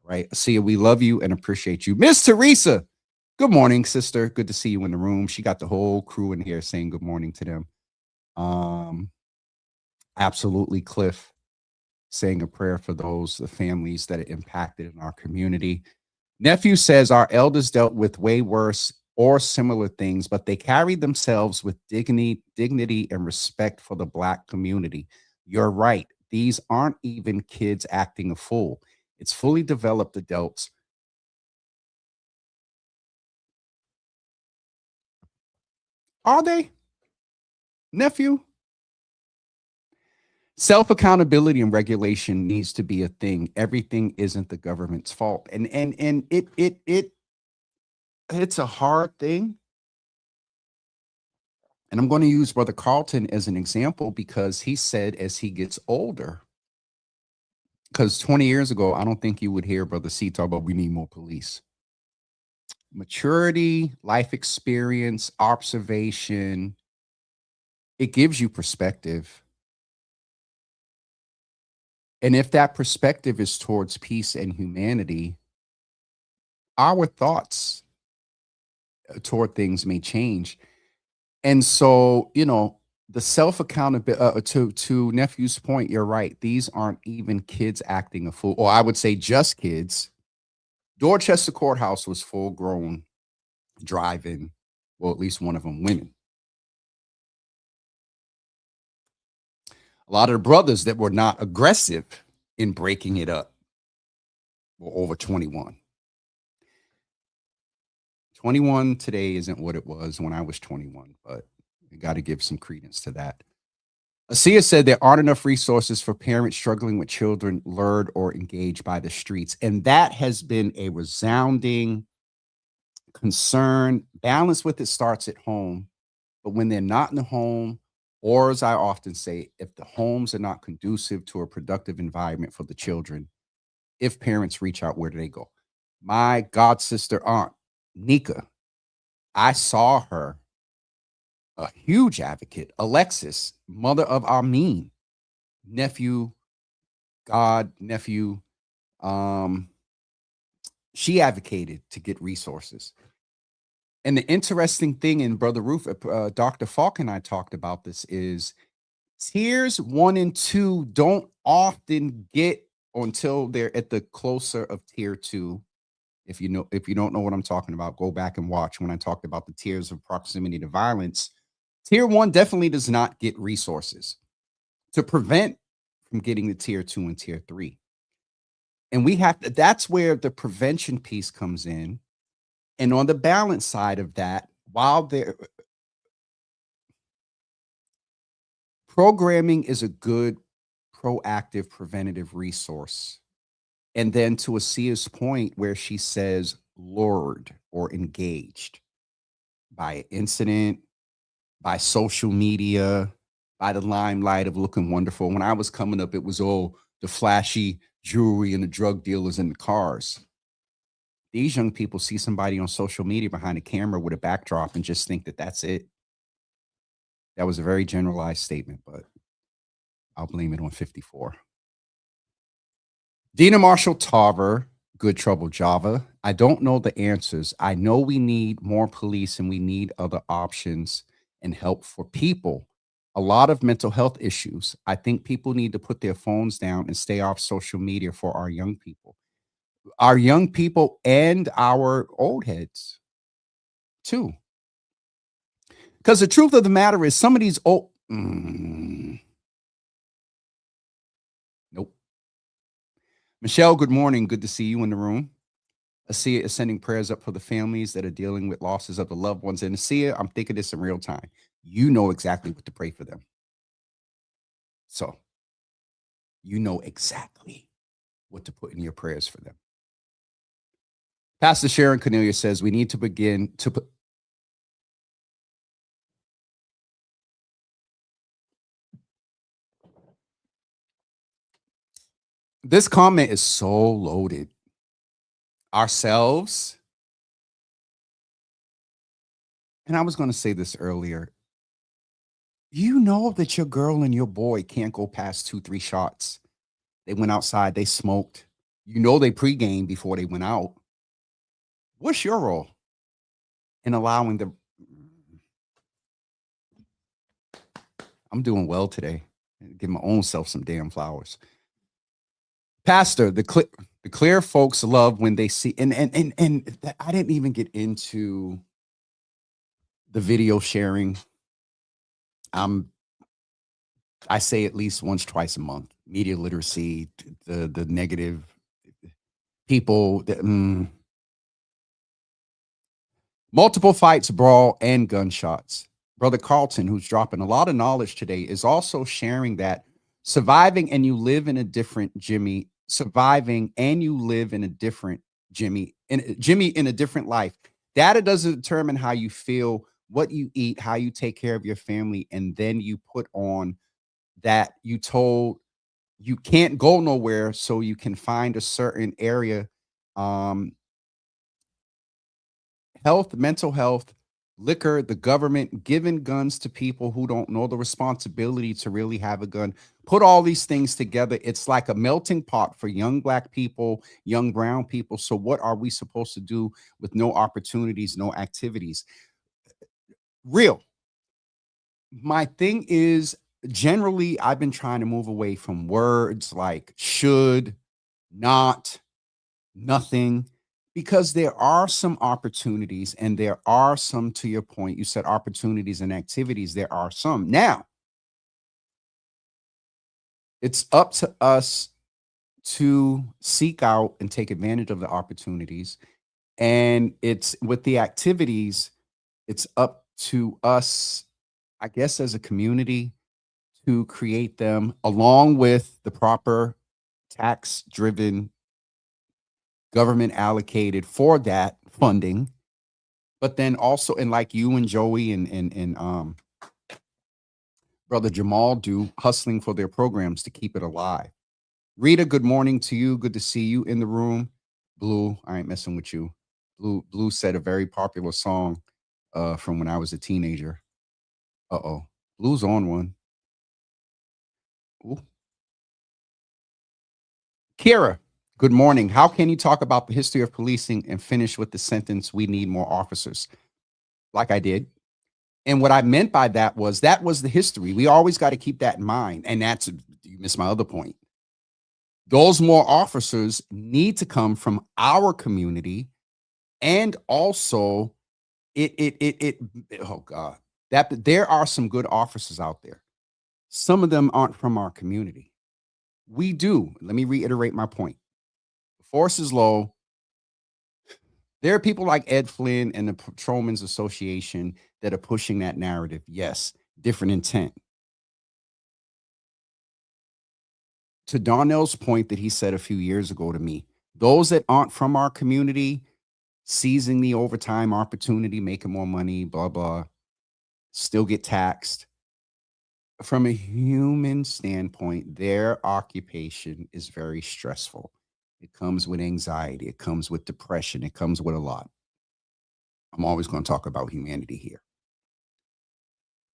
Speaker 4: right. ASEA, we love you and appreciate you. Miss Teresa, good morning, sister. Good to see you in the room. She got the whole crew in here saying good morning to them. Absolutely, Cliff, saying a prayer for the families that are impacted in our community. Nephew says our elders dealt with way worse or similar things, but they carried themselves with dignity and respect for the Black community. You're right. These aren't even kids acting a fool. It's fully developed adults. Are they? Nephew? Self-accountability and regulation needs to be a thing. Everything isn't the government's fault. And it's a hard thing. And I'm going to use Brother Carlton as an example because he said as he gets older, because 20 years ago, I don't think you would hear Brother C talk about we need more police. Maturity, life experience, observation, it gives you perspective. And if that perspective is towards peace and humanity, our thoughts toward things may change. And so, the self-accountability, to Nephew's point, you're right. These aren't even kids acting a fool, or I would say just kids. Dorchester Courthouse was full grown driving, well, at least one of them women. A lot of the brothers that were not aggressive in breaking it up were over 21. 21 today isn't what it was when I was 21, but you got to give some credence to that. Asia said there aren't enough resources for parents struggling with children lured or engaged by the streets. And that has been a resounding concern. Balance with it starts at home. But when they're not in the home, or as I often say, if the homes are not conducive to a productive environment for the children, if parents reach out, where do they go? My god sister aunt, Nika, I saw her, a huge advocate, Alexis, mother of Amin, nephew, nephew. She advocated to get resources. And the interesting thing in Brother Roof, Dr. Falk and I talked about this, is tiers 1 and 2 don't often get until they're at the closer of tier 2. If you don't know what I'm talking about, go back and watch when I talked about the tiers of proximity to violence. Tier 1 definitely does not get resources to prevent from getting the tier 2 and tier 3. And we have to, that's where the prevention piece comes in. And on the balance side of that, while there programming is a good proactive preventative resource. And then to Asia's point where she says lured or engaged by an incident, by social media, by the limelight of looking wonderful. When I was coming up, it was all the flashy jewelry and the drug dealers and the cars. These young people see somebody on social media behind a camera with a backdrop and just think that that's it. That was a very generalized statement, but I'll blame it on 54. Dina Marshall Tarver, Good Trouble Java. I don't know the answers. I know we need more police and we need other options and help for people. A lot of mental health issues. I think people need to put their phones down and stay off social media for our young people. Our young people and our old heads too. Because the truth of the matter is some of these old... Nope. Michelle, good morning. Good to see you in the room. Asia is sending prayers up for the families that are dealing with losses of the loved ones. And Asia, I'm thinking this in real time. You know exactly what to pray for them. So you know exactly what to put in your prayers for them. Pastor Sharon Cornelia says we need to begin to put... This comment is so loaded. Ourselves, and I was going to say this earlier, you know that your girl and your boy can't go past 2-3 shots. They went outside, they smoked. You know they pregame before they went out. What's your role in allowing the... I'm doing well today. Give my own self some damn flowers. Pastor, the clear folks love when they see, and I didn't even get into the video sharing. I say at least once, twice a month. Media literacy, the negative people, multiple fights, brawl, and gunshots. Brother Carlton, who's dropping a lot of knowledge today, is also sharing that surviving and you live in a different Jimmy. Surviving and you live in a different Jimmy in a different life. Data doesn't determine how you feel, what you eat, how you take care of your family, and then you put on that you told you can't go nowhere, so you can find a certain area. Health, mental health, liquor, the government giving guns to people who don't know the responsibility to really have a gun. Put all these things together. It's like a melting pot for young Black people, young brown people. So what are we supposed to do with no opportunities, no activities? Real. My thing is, generally, I've been trying to move away from words like should, not, nothing, because there are some opportunities and there are some, to your point, you said opportunities and activities. There are some. Now, it's up to us to seek out and take advantage of the opportunities And it's with the activities, it's up to us, I guess, as a community to create them along with the proper tax driven government allocated for that funding. But then also, and like you and Joey and brother Jamal do, hustling for their programs to keep it alive. Rita, good morning to you. Good to see you in the room. Blue, I ain't messing with you. Blue said a very popular song from when I was a teenager. Uh-oh. Blue's on one. Ooh. Kira, good morning. How can you talk about the history of policing and finish with the sentence, we need more officers? Like I did. And what I meant by that was the history. We always got to keep that in mind. And that's, you missed my other point. Those more officers need to come from our community. And also oh God, that there are some good officers out there. Some of them aren't from our community. We do. Let me reiterate my point. The force is low. There are people like Ed Flynn and the Patrolmen's Association that are pushing that narrative. Yes, different intent. To Darnell's point that he said a few years ago to me, those that aren't from our community, seizing the overtime opportunity, making more money, blah, blah, still get taxed. From a human standpoint, their occupation is very stressful. It comes with anxiety. It comes with depression. It comes with a lot. I'm always going to talk about humanity here.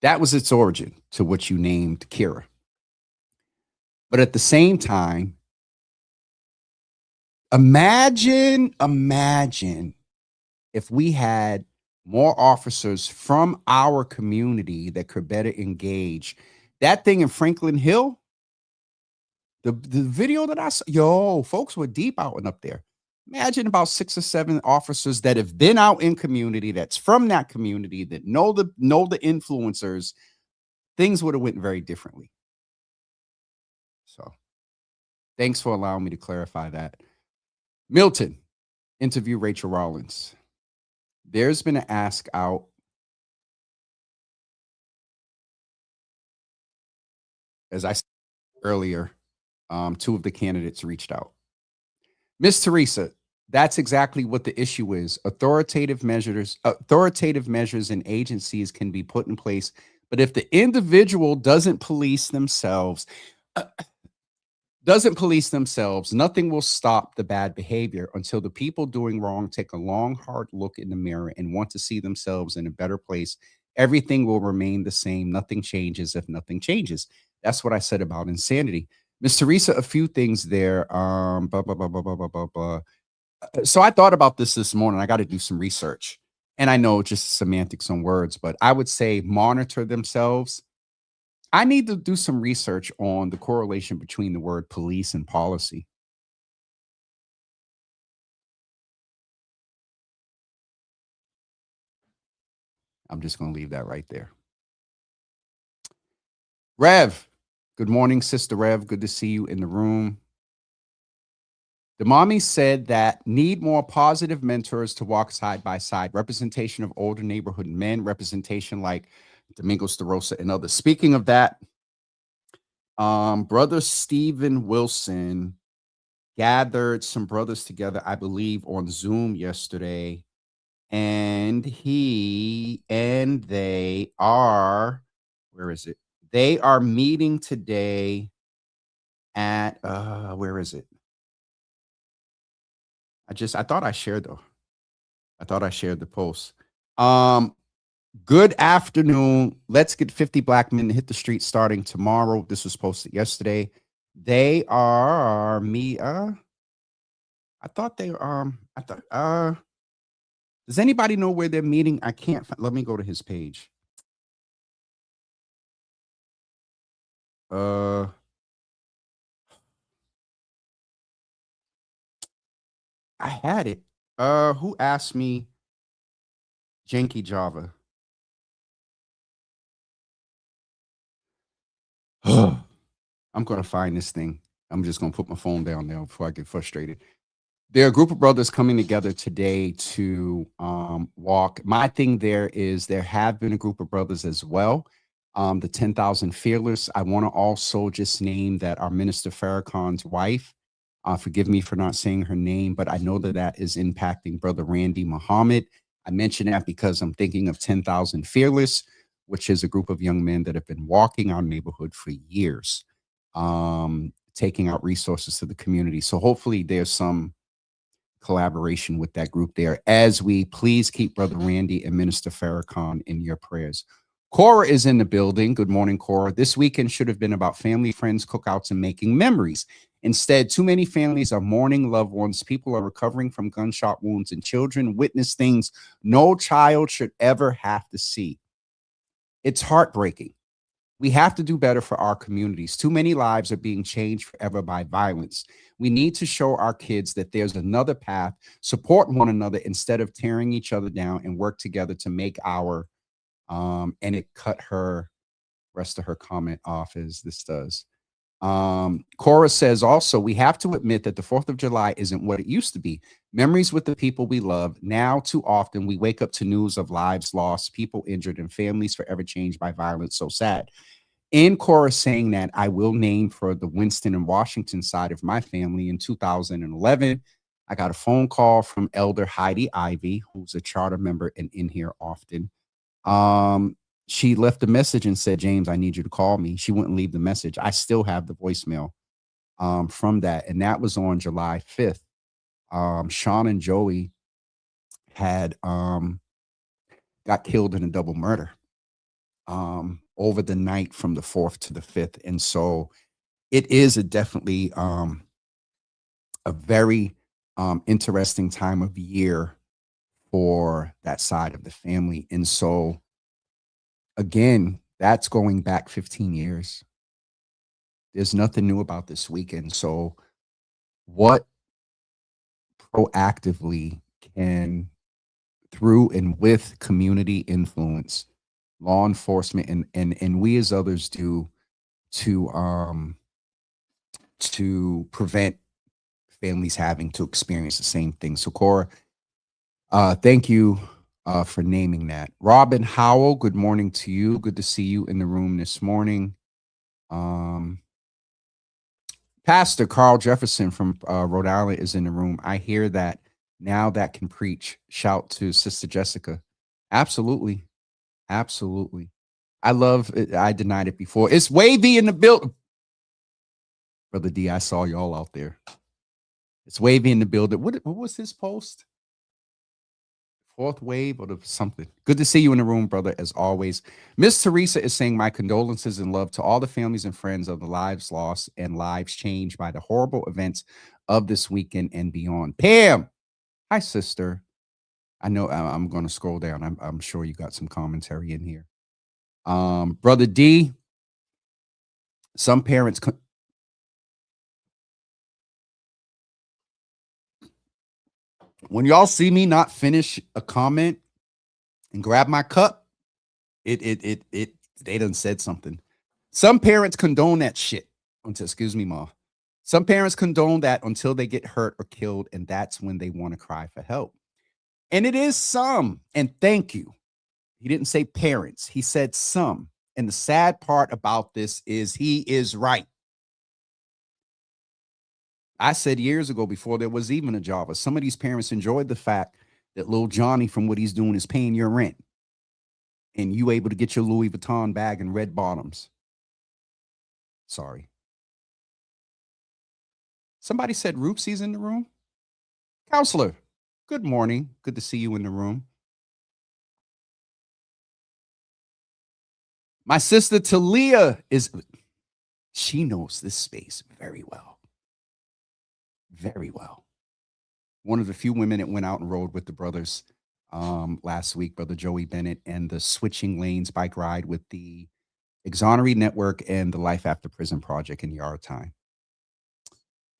Speaker 4: That was its origin to what you named Kira. But at the same time, imagine if we had more officers from our community that could better engage. That thing in Franklin Hill, the video that I saw, yo, folks were deep out and up there. Imagine about 6 or 7 officers that have been out in community, that's from that community, that know the influencers. Things would have went very differently. So thanks for allowing me to clarify that. Milton, interview Rachel Rollins. There's been an ask out. As I said earlier, 2 of the candidates reached out. Miss Teresa, that's exactly what the issue is. Authoritative measures and agencies can be put in place, but if the individual doesn't police themselves, nothing will stop the bad behavior until the people doing wrong take a long, hard look in the mirror and want to see themselves in a better place. Everything will remain the same. Nothing changes if nothing changes. That's what I said about insanity. Miss Teresa, a few things there. So I thought about this morning. I got to do some research. And I know just semantics on words, but I would say monitor themselves. I need to do some research on the correlation between the word police and policy. I'm just going to leave that right there. Rev, good morning, Sister Rev. Good to see you in the room. The mommy said that need more positive mentors to walk side by side. Representation of older neighborhood men, representation like Domingos DeRosa and others. Speaking of that, brother Stephen Wilson gathered some brothers together, I believe, on Zoom yesterday. And they are, where is it? They are meeting today at, where is it? I thought I shared the post. Good afternoon. Let's get 50 black men to hit the street starting tomorrow. This was posted yesterday. They are does anybody know where they're meeting? I can't let me go to his page. I had it. Who asked me? Janky Java. I'm gonna find this thing. I'm just gonna put my phone down now before I get frustrated. There are a group of brothers coming together today to walk. My thing there is there have been a group of brothers as well. The 10,000 Fearless. I want to also just name that our Minister Farrakhan's wife, forgive me for not saying her name, but I know that that is impacting Brother Randy Muhammad. I mention that because I'm thinking of 10,000 Fearless, which is a group of young men that have been walking our neighborhood for years, taking out resources to the community. So hopefully there's some collaboration with that group there as we please keep Brother Randy and Minister Farrakhan in your prayers. Cora is in the building. Good morning, Cora. This weekend should have been about family, friends, cookouts, and making memories. Instead, too many families are mourning loved ones. People are recovering from gunshot wounds, and children witness things no child should ever have to see. It's heartbreaking. We have to do better for our communities. Too many lives are being changed forever by violence. We need to show our kids that there's another path, support one another instead of tearing each other down, and work together to make our, and it cut her, rest of her comment off as this does. Cora says also, we have to admit that the 4th of July isn't what it used to be. Memories with the people we love. Now, too often, we wake up to news of lives lost, people injured, and families forever changed by violence. So sad. In Cora saying that, I will name for the Winston and Washington side of my family in 2011, I got a phone call from Elder Heidi Ivy, who's a charter member and in here often. She left a message and said, James, I need you to call me. She wouldn't leave the message. I still have the voicemail from that. And that was on July 5th. Sean and Joey had got killed in a double murder over the night from the 4th to the 5th. And so it is definitely a very interesting time of year for that side of the family. And so again, that's going back 15 years. There's nothing new about this weekend. So what proactively can, through and with community influence, law enforcement and we as others do to prevent families having to experience the same thing. So Cora, thank you for naming that. Robin Howell, good morning to you. Good to see you in the room this morning. Pastor Carl Jefferson from Rhode Island is in the room. I hear that now that can preach. Shout to Sister Jessica. Absolutely. Absolutely. I love it. I denied it before. It's Wavy in the building. Brother D, I saw y'all out there. It's Wavy in the building. What was his post? Fourth wave or something. Good to see you in the room, brother, as always. Miss Teresa is saying my condolences and love to all the families and friends of the lives lost and lives changed by the horrible events of this weekend and beyond. Pam, hi, sister. I know I'm going to scroll down. I'm sure you got some commentary in here. Brother D, some parents... When y'all see me not finish a comment and grab my cup, they done said something. Some parents condone that shit. Excuse me, Ma. Some parents condone that until they get hurt or killed, and that's when they want to cry for help. And it is some, and thank you. He didn't say parents. He said some. And the sad part about this is he is right. I said years ago, before there was even a Java, some of these parents enjoyed the fact that little Johnny from what he's doing is paying your rent. And you able to get your Louis Vuitton bag and red bottoms. Sorry. Somebody said Roopsie's in the room. Counselor, good morning. Good to see you in the room. My sister Talia she knows this space very well. Very well. One of the few women that went out and rode with the brothers last week, Brother Joey Bennett, and the Switching Lanes bike ride with the Exoneree Network and the Life After Prison Project in Yardtime.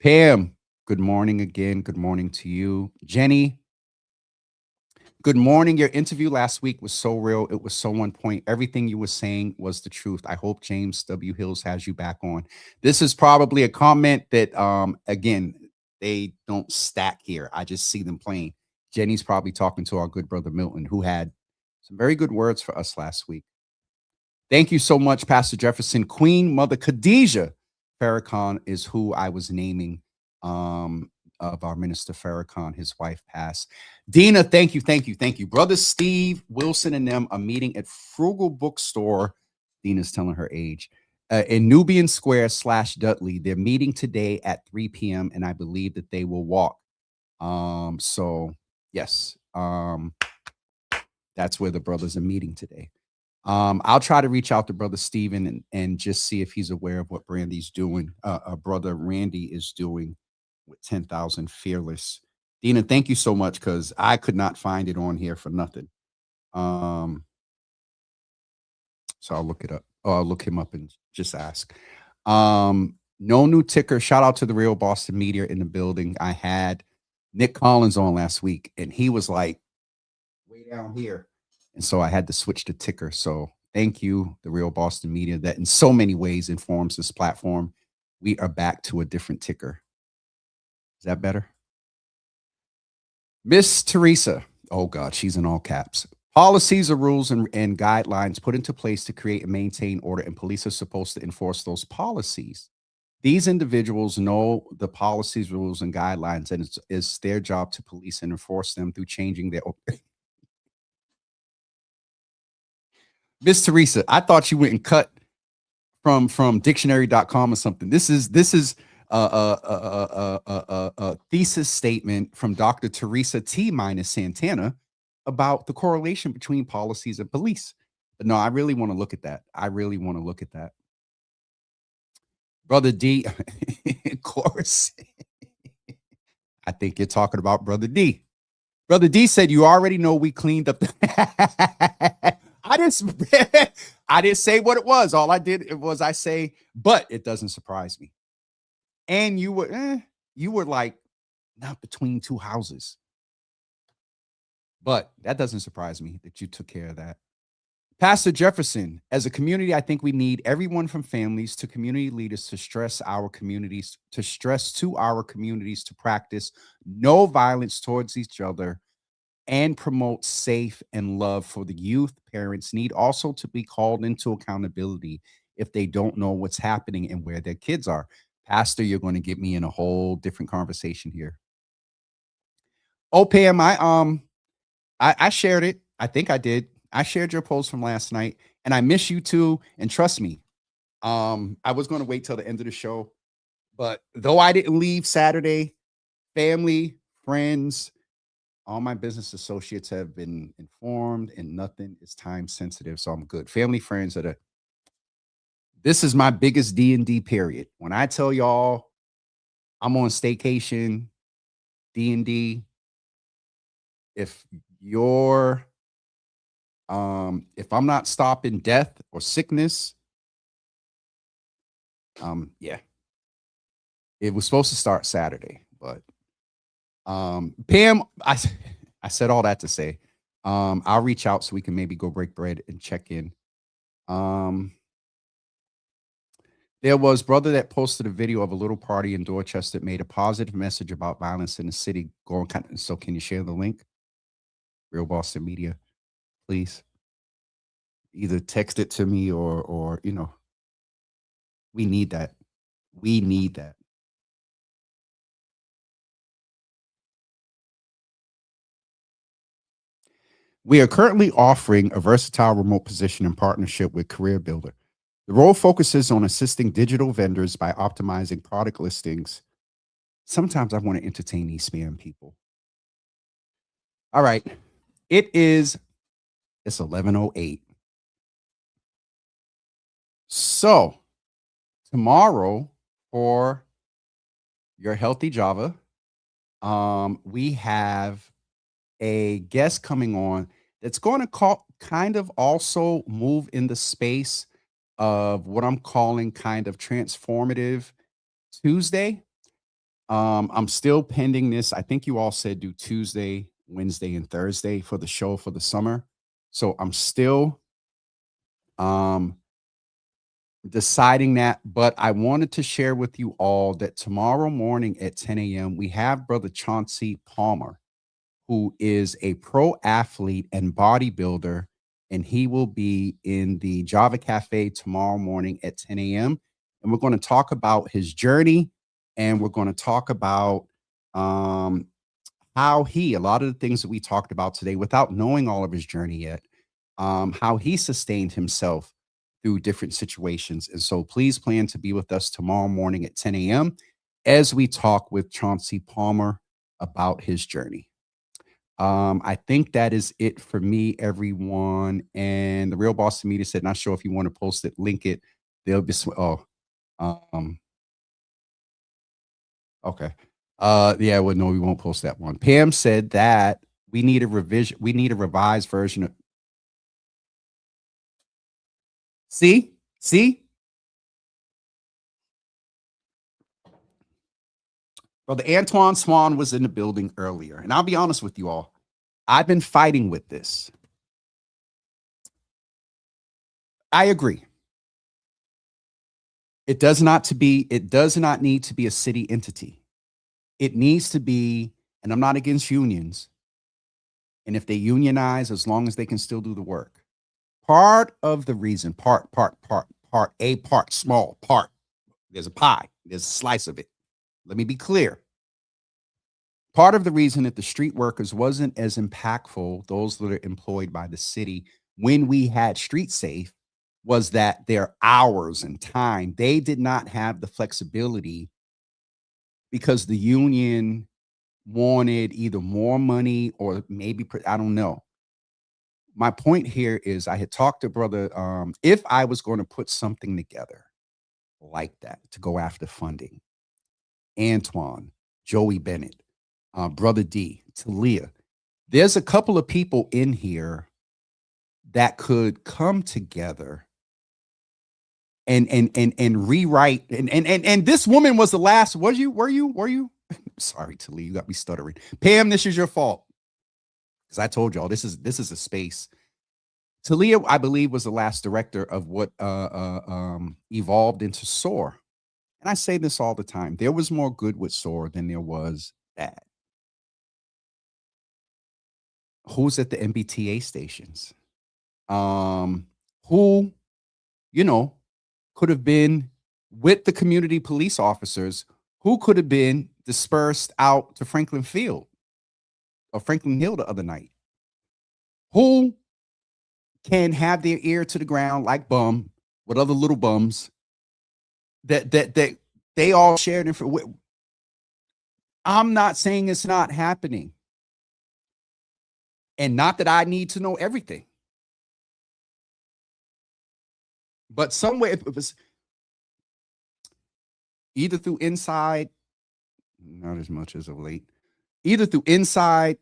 Speaker 4: Pam, good morning again. Good morning to you. Jenny, good morning. Your interview last week was so real. It was so on point. Everything you were saying was the truth. I hope James W. Hills has you back on. This is probably a comment that, again, They don't stack here. I just see them playing. Jenny's probably talking to our good brother Milton, who had some very good words for us last week. Thank you so much, Pastor Jefferson. Queen Mother Khadijah Farrakhan is who I was naming of our minister Farrakhan. His wife passed. Dina, thank you. Brother Steve Wilson and them are meeting at Frugal Bookstore. Dina's telling her age. In Nubian Square / Dudley. They're meeting today at 3 p.m. and I believe that they will walk. So yes, that's where the brothers are meeting today. I'll try to reach out to Brother Stephen and just see if he's aware of what Brandy's doing. Brother Randy is doing with 10,000 Fearless. Dina, thank you so much, because I could not find it on here for nothing. So I'll look it up. Or I'll look him up and just ask. No new ticker. Shout out to the Real Boston Media in the building. I had Nick Collins on last week, and he was like way down here. And so I had to switch the ticker. So thank you, the Real Boston Media, that in so many ways informs this platform. We are back to a different ticker. Is that better? Miss Teresa. Oh, God, she's in all caps. Policies or rules and guidelines put into place to create and maintain order, and police are supposed to enforce those policies. These individuals know the policies, rules, and guidelines, and it's their job to police and enforce them through changing their. Miss Teresa, I thought you went and cut from dictionary.com or something. This is a thesis statement from Dr. Teresa T. Santana about the correlation between policies and police. But no, I really want to look at that. Brother D, of course. I think you're talking about Brother D. Brother D said, you already know we cleaned up the I didn't say what it was. All I did was I say, but it doesn't surprise me. And you were like, not between two houses. But that doesn't surprise me that you took care of that. Pastor Jefferson, as a community, I think we need everyone from families to community leaders to stress to our communities to practice no violence towards each other and promote safe and love for the youth. Parents need also to be called into accountability if they don't know what's happening and where their kids are. Pastor, you're going to get me in a whole different conversation here. Oh, Pam, I shared it. I think I did. I shared your post from last night, and I miss you too. And trust me, I was going to wait till the end of the show, but though I didn't leave Saturday, family, friends, all my business associates have been informed, and nothing is time sensitive, so I'm good. Family, friends, this is my biggest D&D period. When I tell y'all I'm on staycation, D&D, if I'm not stopping death or sickness, yeah. It was supposed to start Saturday, but Pam, I said all that to say, I'll reach out so we can maybe go break bread and check in. There was brother that posted a video of a little party in Dorchester that made a positive message about violence in the city. So can you share the link? Real Boston Media, please. Either text it to me or we need that. We need that. We are currently offering a versatile remote position in partnership with Career Builder. The role focuses on assisting digital vendors by optimizing product listings. Sometimes I want to entertain these spam people. All right. It's 11:08. So tomorrow for your Healthy Java, we have a guest coming on that's going to kind of also move in the space of what I'm calling kind of transformative Tuesday. I'm still pending this. I think you all said do Tuesday, Wednesday, and Thursday for the show for the summer. So I'm still deciding that, but I wanted to share with you all that tomorrow morning at 10 a.m., we have Brother Chauncey Palmer, who is a pro athlete and bodybuilder, and he will be in the Java Cafe tomorrow morning at 10 a.m. And we're going to talk about his journey, and we're going to talk about how a lot of the things that we talked about today without knowing all of his journey yet, how he sustained himself through different situations. And so please plan to be with us tomorrow morning at 10 a.m. as we talk with Chauncey Palmer about his journey. I think that is it for me, everyone. And the Real Boston Media said, not sure if you want to post it, link it. They'll be, okay. Yeah, well, no, we won't post that one. Pam said that we need a revision. We need a revised version of. See? Brother Antoine Swan was in the building earlier. And I'll be honest with you all. I've been fighting with this. I agree. It does not need to be a city entity. It needs to be, and I'm not against unions. And if they unionize, as long as they can still do the work. Part of the reason, small part. There's a pie. There's a slice of it. Let me be clear. Part of the reason that the street workers wasn't as impactful, those that are employed by the city, when we had Street Safe, was that their hours and time, they did not have the flexibility because the union wanted either more money or maybe, I don't know. My point here is I had talked to brother, if I was going to put something together like that to go after funding, Antoine, Joey Bennett, Brother D, Talia, there's a couple of people in here that could come together and rewrite. And this woman was the last. Were you? Sorry, Talia, you got me stuttering. Pam, this is your fault. Because I told y'all this is a space. Talia, I believe, was the last director of what evolved into SOAR. And I say this all the time. There was more good with SOAR than there was bad. Who's at the MBTA stations? Who, could have been with the community police officers, who could have been dispersed out to Franklin Field or Franklin Hill the other night? Who can have their ear to the ground like Bum with other little bums that they all shared information. I'm not saying it's not happening. And not that I need to know everything. But somewhere it was either through inside, not as much as of late, either through inside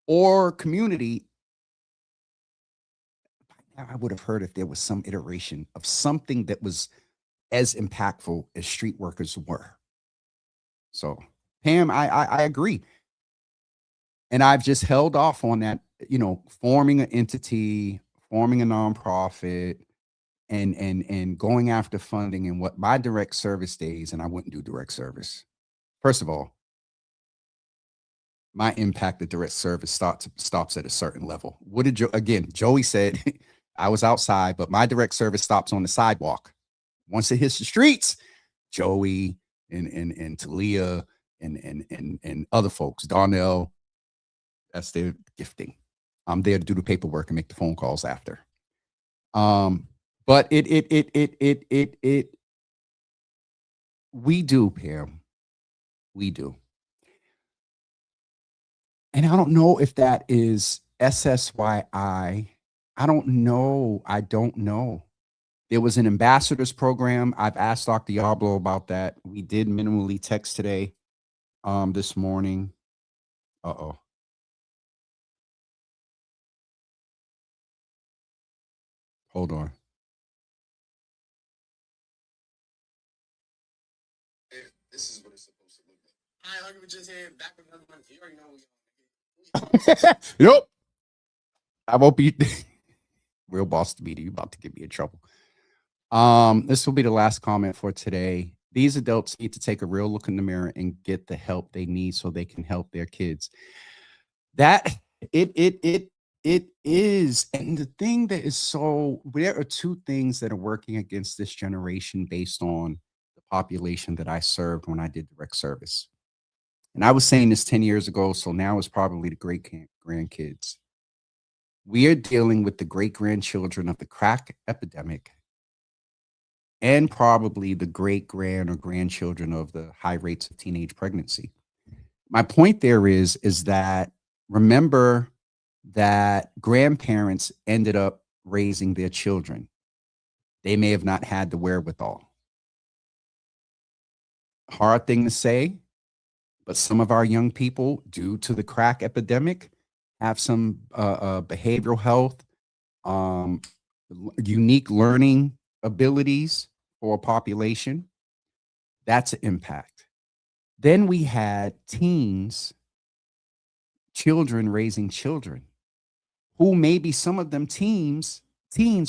Speaker 4: or community. I would have heard if there was some iteration of something that was as impactful as street workers were. So, Pam, I agree. And I've just held off on that, forming an entity, forming a nonprofit, and going after funding and what my direct service days, and I wouldn't do direct service. First of all, my impact at direct service stops at a certain level. What did Joey said, I was outside, but my direct service stops on the sidewalk. Once it hits the streets, Joey and Talia and other folks, Darnell, that's their gifting. I'm there to do the paperwork and make the phone calls after. But we do, Pam. We do. And I don't know if that is SSYI. I don't know. There was an ambassadors program. I've asked Dr. Yarblough about that. We did minimally text today, this morning. Uh-oh. Hold on. This is what it's supposed to look like. Hi, we just had back with another one. You already know. Nope. I won't be Real Boston Media. You about to get me in trouble. This will be the last comment for today. These adults need to take a real look in the mirror and get the help they need so they can help their kids. That it is. And the thing that is so, there are two things that are working against this generation based on the population that I served when I did direct service. And I was saying this 10 years ago, so now it's probably the great grandkids. We are dealing with the great grandchildren of the crack epidemic and probably the great grand or grandchildren of the high rates of teenage pregnancy. My point there is that remember that grandparents ended up raising their children. They may have not had the wherewithal. Hard thing to say, but some of our young people, due to the crack epidemic, have some behavioral health, unique learning abilities for a population. That's an impact. Then we had teens, children raising children, who maybe some of them teens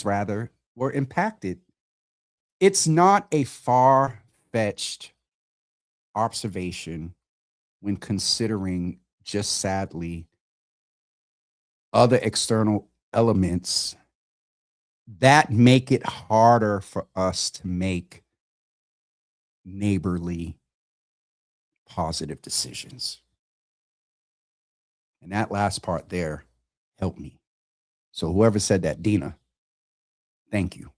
Speaker 4: rather, were impacted. It's not a far-fetched observation when considering, just sadly, other external elements that make it harder for us to make neighborly, positive decisions. And that last part there helped me. So whoever said that, Dina, thank you.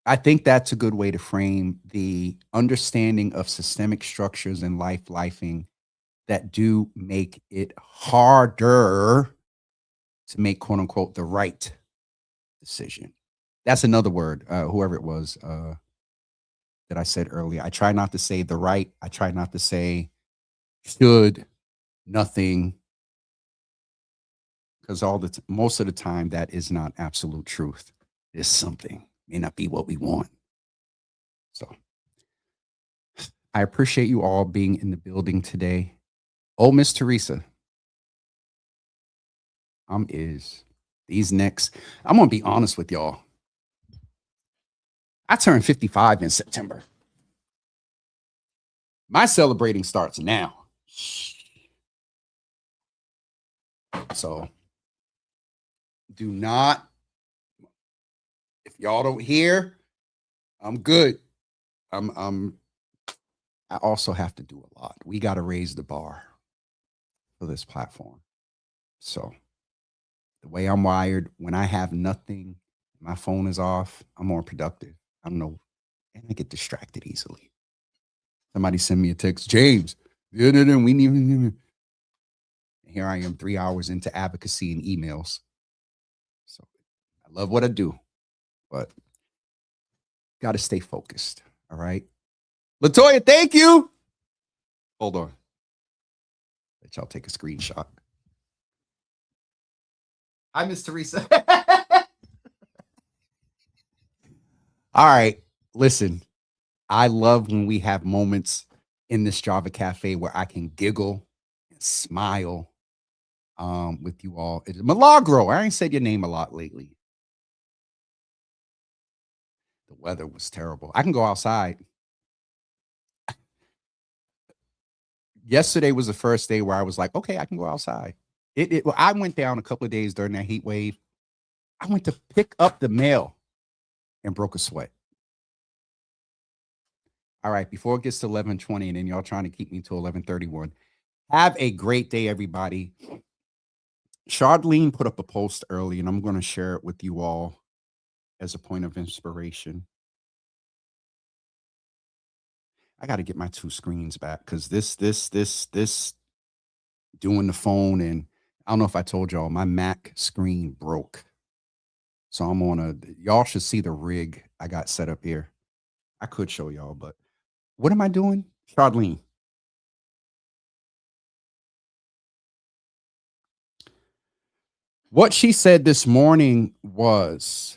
Speaker 4: I think that's a good way to frame the understanding of systemic structures in lifing that do make it harder to make, quote unquote, the right decision. That's another word, whoever it was that I said earlier. I try not to say the right. I try not to say should, nothing, because most of the time that is not absolute truth. It's something, may not be what we want. So I appreciate you all being in the building today. Oh, Miss Teresa, these next, I'm gonna be honest with y'all. I turned 55 in September. My celebrating starts now. So do not, if y'all don't hear, I'm good. I also have to do a lot. We got to raise the bar for this platform. So the way I'm wired, when I have nothing, my phone is off, I'm more productive. I don't know, and I get distracted easily. Somebody send me a text, James, we need. Here I am 3 hours into advocacy and emails. So I love what I do, but got to stay focused. All right. Latoya, thank you. Hold on. Let y'all take a screenshot. Hi, Miss Teresa. All right. Listen, I love when we have moments in this Java Cafe where I can giggle and smile with you all. It's Milagro. I ain't said your name a lot lately. The weather was terrible. I can go outside. Yesterday was the first day where I was like, okay, I can go outside. I went down a couple of days during that heat wave. I went to pick up the mail and broke a sweat. All right, before it gets to 11:20 and then y'all trying to keep me to 11:31. Have a great day, everybody. Charlene put up a post early, and I'm going to share it with you all as a point of inspiration. I got to get my two screens back because this doing the phone, and I don't know if I told y'all, my Mac screen broke. So I'm on y'all should see the rig I got set up here. I could show y'all, but what am I doing? Charlene. What she said this morning was,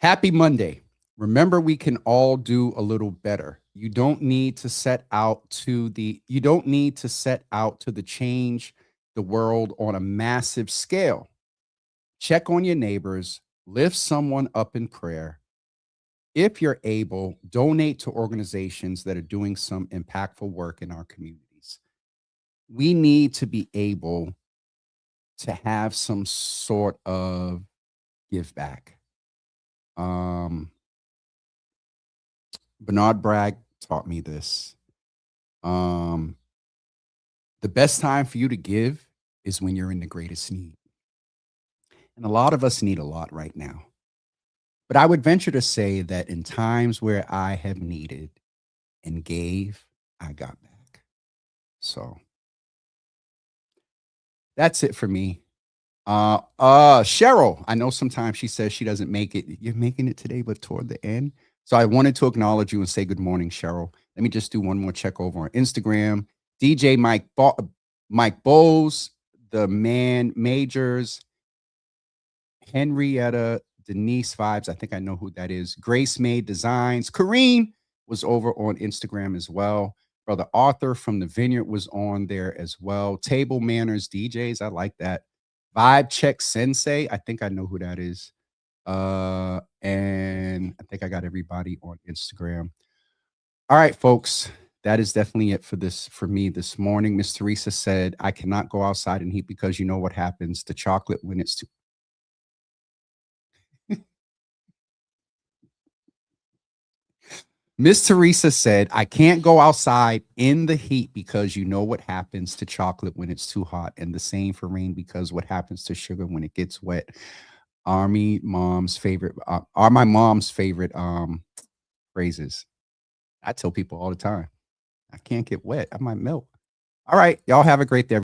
Speaker 4: Happy Monday. Remember, we can all do a little better. You don't need to set out to the change the world on a massive scale. Check on your neighbors, lift someone up in prayer. If you're able, donate to organizations that are doing some impactful work in our communities. We need to be able to have some sort of give back. Bernard Bragg taught me this. The best time for you to give is when you're in the greatest need. And a lot of us need a lot right now. But I would venture to say that in times where I have needed and gave, I got back. So that's it for me. Cheryl, I know sometimes she says she doesn't make it. You're making it today, but toward the end. So I wanted to acknowledge you and say good morning, Cheryl. Let me just do one more check over on Instagram. DJ Mike Bowles, the Man Majors, Henrietta, Denise Vibes. I think I know who that is. Grace Made Designs. Kareem was over on Instagram as well. Brother Arthur from the Vineyard was on there as well. Table Manners DJs. I like that. Vibe Check Sensei. I think I know who that is. And I think I got everybody on Instagram. All right, folks. That is definitely it for me this morning. Miss Teresa said, I cannot go outside in heat because you know what happens to chocolate when it's too. Miss Teresa said, I can't go outside in the heat because you know what happens to chocolate when it's too hot. And the same for rain because what happens to sugar when it gets wet. Are my mom's favorite phrases. I tell people all the time, I can't get wet. I might melt. All right. Y'all have a great day.